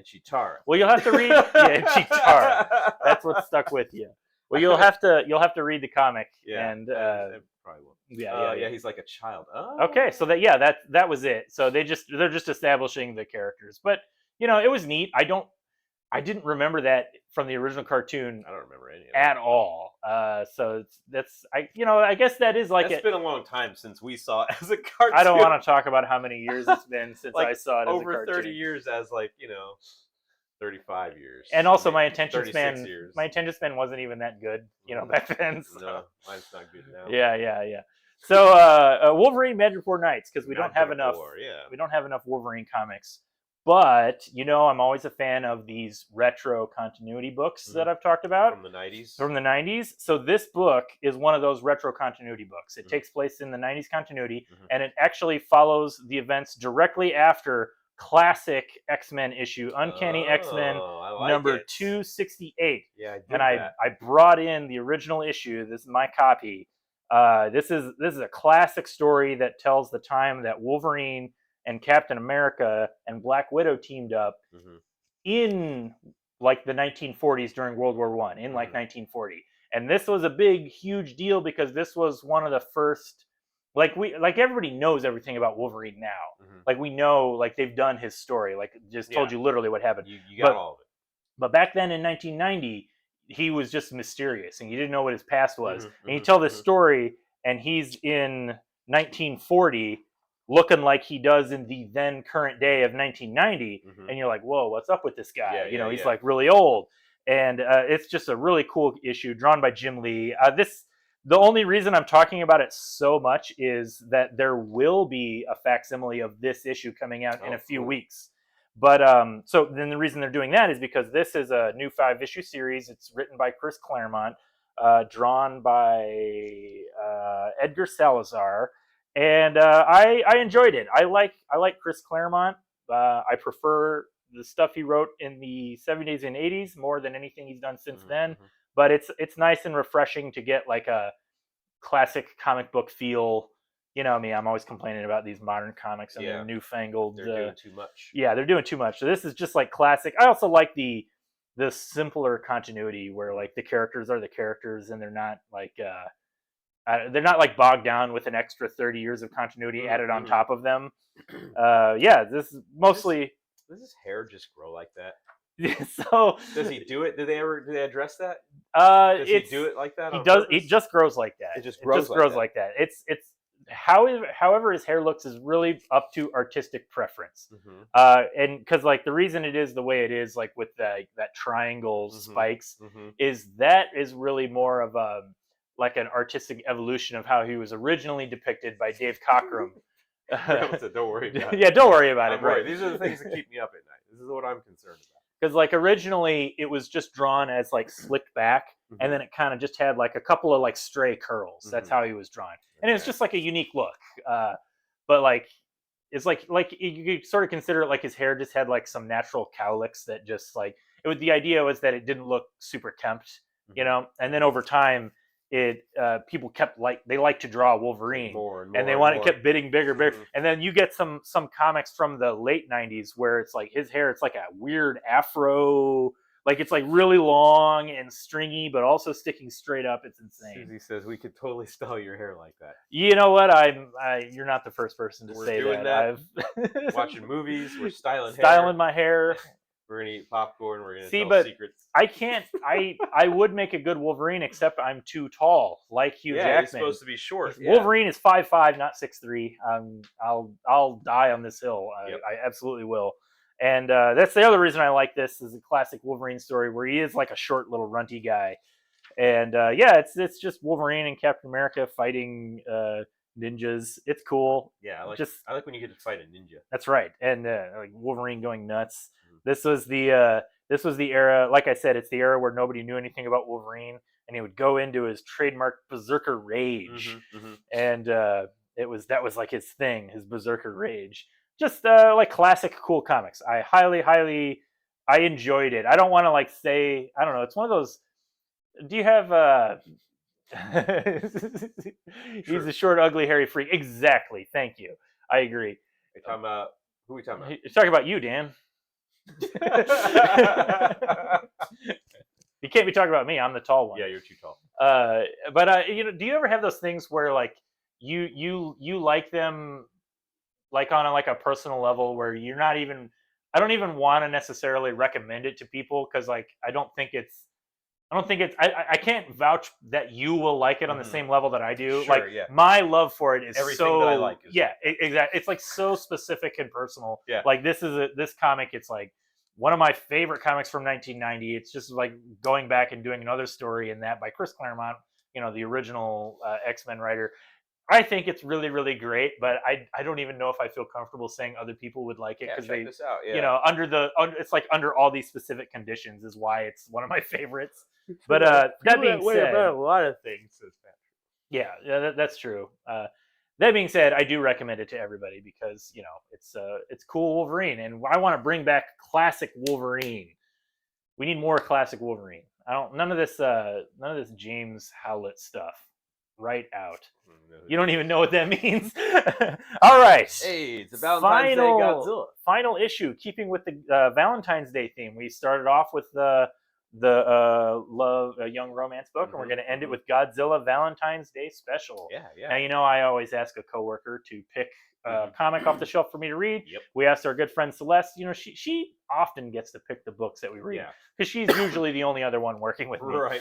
Cheetara. Well, you'll have to read Cheetara. That's what stuck with you. Well, you'll have to read the comic. Yeah, and I probably will. Yeah. He's like a child. Oh. Okay, so that was it. So they're just establishing the characters, but it was neat. I didn't remember that from the original cartoon I don't remember any of it. at all. So I guess that is like It's been a long time since we saw it as a cartoon. I don't want to talk about how many years it's been since like I saw it as a over cartoon. 30 years as 35 years. And also maybe my attention 36 span years. my attention span wasn't even that good, back then. So. No, mine's not good now. Yeah. So Wolverine Magic Four Nights, because we don't have enough Wolverine comics. But I'm always a fan of these retro continuity books that I've talked about from the 90s. From the 90s. So this book is one of those retro continuity books. It takes place in the 90s continuity, and it actually follows the events directly after classic X-Men issue, Uncanny X-Men number 268. Yeah, I brought in the original issue. This is my copy. This is a classic story that tells the time that Wolverine and Captain America and Black Widow teamed up in like the 1940s during World War I, in like 1940. And this was a big, huge deal because this was one of the first, like everybody knows everything about Wolverine now. Like we know, like they've done his story, like just told you literally what happened. You got all of it. But back then in 1990, he was just mysterious and you didn't know what his past was. And you tell this story and he's in 1940 looking like he does in the then current day of 1990, and you're like, whoa, what's up with this guy? He's like really old. And it's just a really cool issue drawn by Jim Lee. The only reason I'm talking about it so much is that there will be a facsimile of this issue coming out in a few weeks. But so then the reason they're doing that is because this is a new 5-issue series. It's written by Chris Claremont, drawn by Edgar Salazar. And I enjoyed it. I like Chris Claremont. I prefer the stuff he wrote in the 70s and 80s more than anything he's done since then. But it's nice and refreshing to get like a classic comic book feel. You know me, I'm always complaining about these modern comics and their newfangled. They're doing too much. Yeah, they're doing too much. So this is just like classic. I also like the simpler continuity where like the characters are the characters and they're not like bogged down with an extra 30 years of continuity added on top of them. This is mostly. Does his hair just grow like that? So does he do it? Do they address that? Does he do it like that? He does. It just grows like that. It just grows like that. It's however his hair looks is really up to artistic preference. And because like the reason it is the way it is, like with that triangle spikes, is really more of a like an artistic evolution of how he was originally depicted by Dave Cockrum. Don't worry about it. Yeah, don't worry about it. Right. These are the things that keep me up at night. This is what I'm concerned about. Because like originally it was just drawn as like slicked back, and then it kind of just had like a couple of like stray curls. That's how he was drawn, and it was just like a unique look. But like it's like you could sort of consider it like his hair just had like some natural cowlicks that just like it was. The idea was that it didn't look super kempt, and then over time. People kept they like to draw Wolverine more, and they kept getting bigger, and then you get some comics from the late 90s where it's like his hair, it's like a weird afro, like it's like really long and stringy but also sticking straight up. It's insane. Susie says we could totally style your hair like that. You know what? You're not the first person to say doing that. Watching movies, we're styling my hair. We're gonna eat popcorn. We're gonna tell secrets. I can't. I would make a good Wolverine, except I'm too tall, like Hugh Jackman. He's supposed to be short. Wolverine is 5'5", not 6'3". I'll die on this hill. I absolutely will. And that's the other reason I like this. Is a classic Wolverine story where he is like a short little runty guy, and it's just Wolverine and Captain America fighting ninjas. It's cool. Yeah, I like when you get to fight a ninja. That's right, and like Wolverine going nuts. This was the era. Like I said, it's the era where nobody knew anything about Wolverine, and he would go into his trademark Berserker Rage, and that was like his thing, his Berserker Rage. Just like classic cool comics. I highly enjoyed it. I don't want to like say, I don't know. It's one of those. Do you have? He's a short, ugly, hairy freak. Exactly. Thank you. I agree. Who are we talking about? He's talking about you, Dan. You can't be talking about me. I'm the tall one. Yeah, you're too tall. But do you ever have those things where like you like them like on a personal level where you're not even I don't even want to necessarily recommend it to people because like I don't think it's I can't vouch that you will like it on the same level that I do. Sure, like yeah. my love for it is Everything so that I like is exactly. It's like so specific and personal. Yeah. Like this comic, it's like one of my favorite comics from 1990. It's just like going back and doing another story in that by Chris Claremont, the original X-Men writer. I think it's really, really great, but I don't even know if I feel comfortable saying other people would like it because check this out. Yeah. It's like under all these specific conditions is why it's one of my favorites. But that being said, a lot of things. yeah, that's true. That being said, I do recommend it to everybody because it's cool Wolverine, and I want to bring back classic Wolverine. We need more classic Wolverine. None of this James Howlett stuff. Right out. You don't even know what that means. All right. Hey, it's a Valentine's Day Godzilla. Final issue, keeping with the Valentine's Day theme. We started off with the love young romance book, and we're going to end it with Godzilla Valentine's Day special. Yeah. Now I always ask a coworker to pick a comic off the shelf for me to read. Yep. We asked our good friend Celeste. She often gets to pick the books that we read because she's usually the only other one working with me. Right.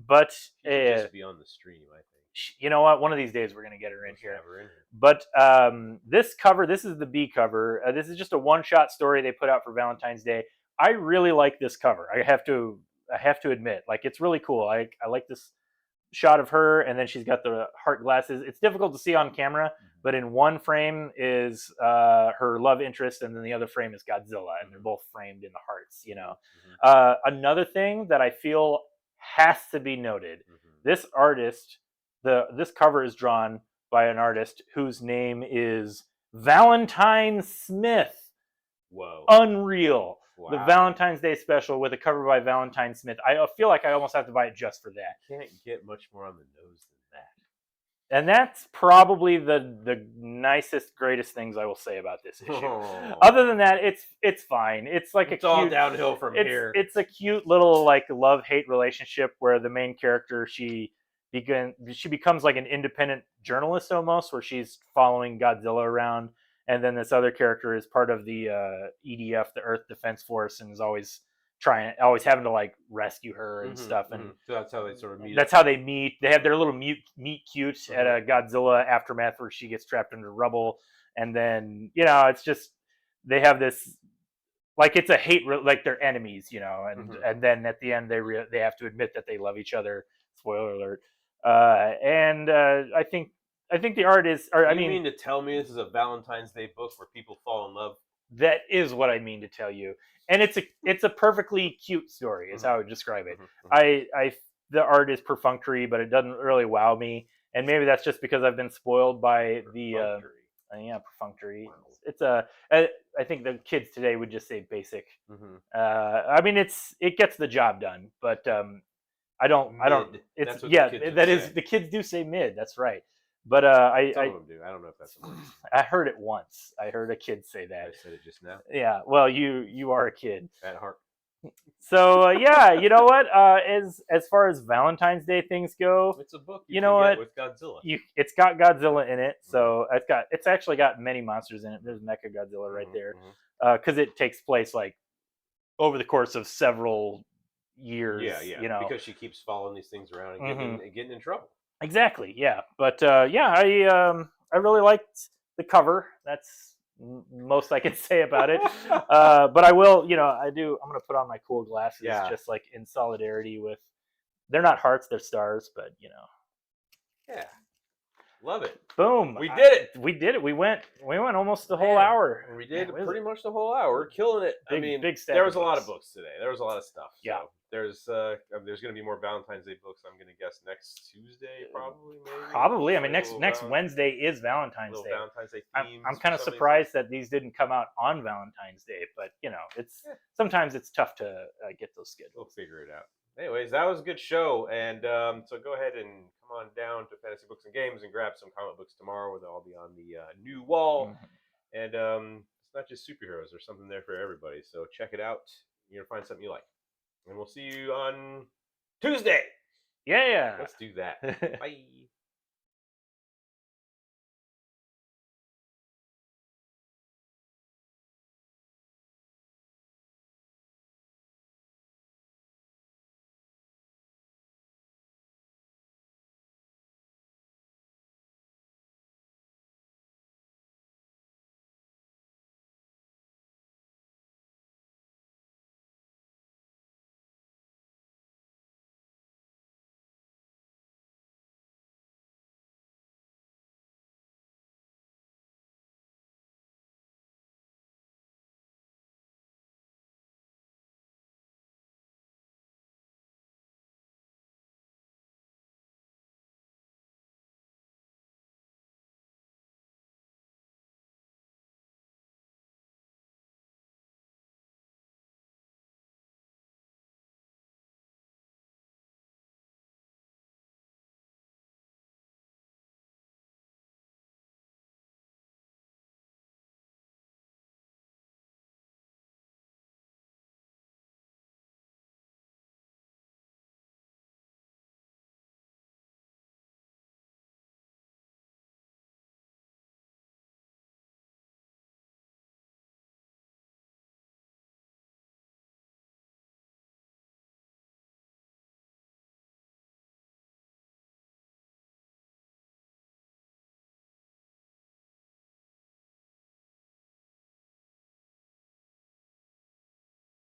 But just be on the stream, I think. You know what? One of these days we're gonna get her in here. But this cover, this is the B cover. This is just a one-shot story they put out for Valentine's Day. I really like this cover. I have to admit, like it's really cool. I like this shot of her, and then she's got the heart glasses. It's difficult to see on camera, but in one frame is her love interest, and then the other frame is Godzilla, and they're both framed in the hearts. Another thing that I feel has to be noted: this artist, this cover is drawn by an artist whose name is Valentine Smith. Whoa! Unreal. Wow. The Valentine's Day special with a cover by Valentine Smith. I feel like I almost have to buy it just for that. Can't get much more on the nose than that. And that's probably the nicest, greatest things I will say about this issue. Other than that, it's fine. It's like it's all downhill from here. It's a cute little like love-hate relationship where the main character she becomes like an independent journalist almost, where she's following Godzilla around, and then this other character is part of the EDF, the Earth Defense Force, and is always having to like rescue her and stuff. And so that's how they sort of meet. That's how they meet. They have their little meet cute at a Godzilla aftermath where she gets trapped under rubble, and then it's just they have this like it's a hate like they're enemies, and then at the end they have to admit that they love each other. Spoiler alert. I think the art is. Or, you mean to tell me this is a Valentine's Day book where people fall in love? That is what I mean to tell you. And it's a perfectly cute story, is how I would describe it. The art is perfunctory, but it doesn't really wow me. And maybe that's just because I've been spoiled by the perfunctory. It's I think the kids today would just say basic. I mean, it gets the job done, but I don't. It's the kids do say mid. That's right. But some of them do. I don't know if that's a word. I heard it once. I heard a kid say that. I said it just now. Yeah. Well, you are a kid at heart. So you know what? As far as Valentine's Day things go, it's a book. You know what? With Godzilla. It's got Godzilla in it, so it's actually got many monsters in it. There's Mecha Godzilla right there, because it takes place like over the course of several years. Yeah. Because she keeps following these things around and getting in trouble. Exactly. Yeah. But I really liked the cover. That's most I can say about it. But I will, I'm going to put on my cool glasses just like in solidarity with. They're not hearts, they're stars, but Yeah. Love it. Boom. We did it. We did it. We went almost the whole hour. We did pretty much the whole hour. We're killing it. Big there was a lot of books today. There was a lot of stuff. Yeah. So there's going to be more Valentine's Day books. I'm going to guess next Tuesday, probably. Maybe. Probably. I mean, next Wednesday is Valentine's Day. Valentine's Day themes. I'm kind of surprised that these didn't come out on Valentine's Day, but it's sometimes it's tough to get those scheduled. We'll figure it out. Anyways, that was a good show, and so go ahead and come on down to Fantasy Books and Games and grab some comic books tomorrow, where they'll all be on the new wall. And it's not just superheroes; there's something there for everybody. So check it out. You're gonna find something you like, and we'll see you on Tuesday. Yeah. Let's do that. Bye.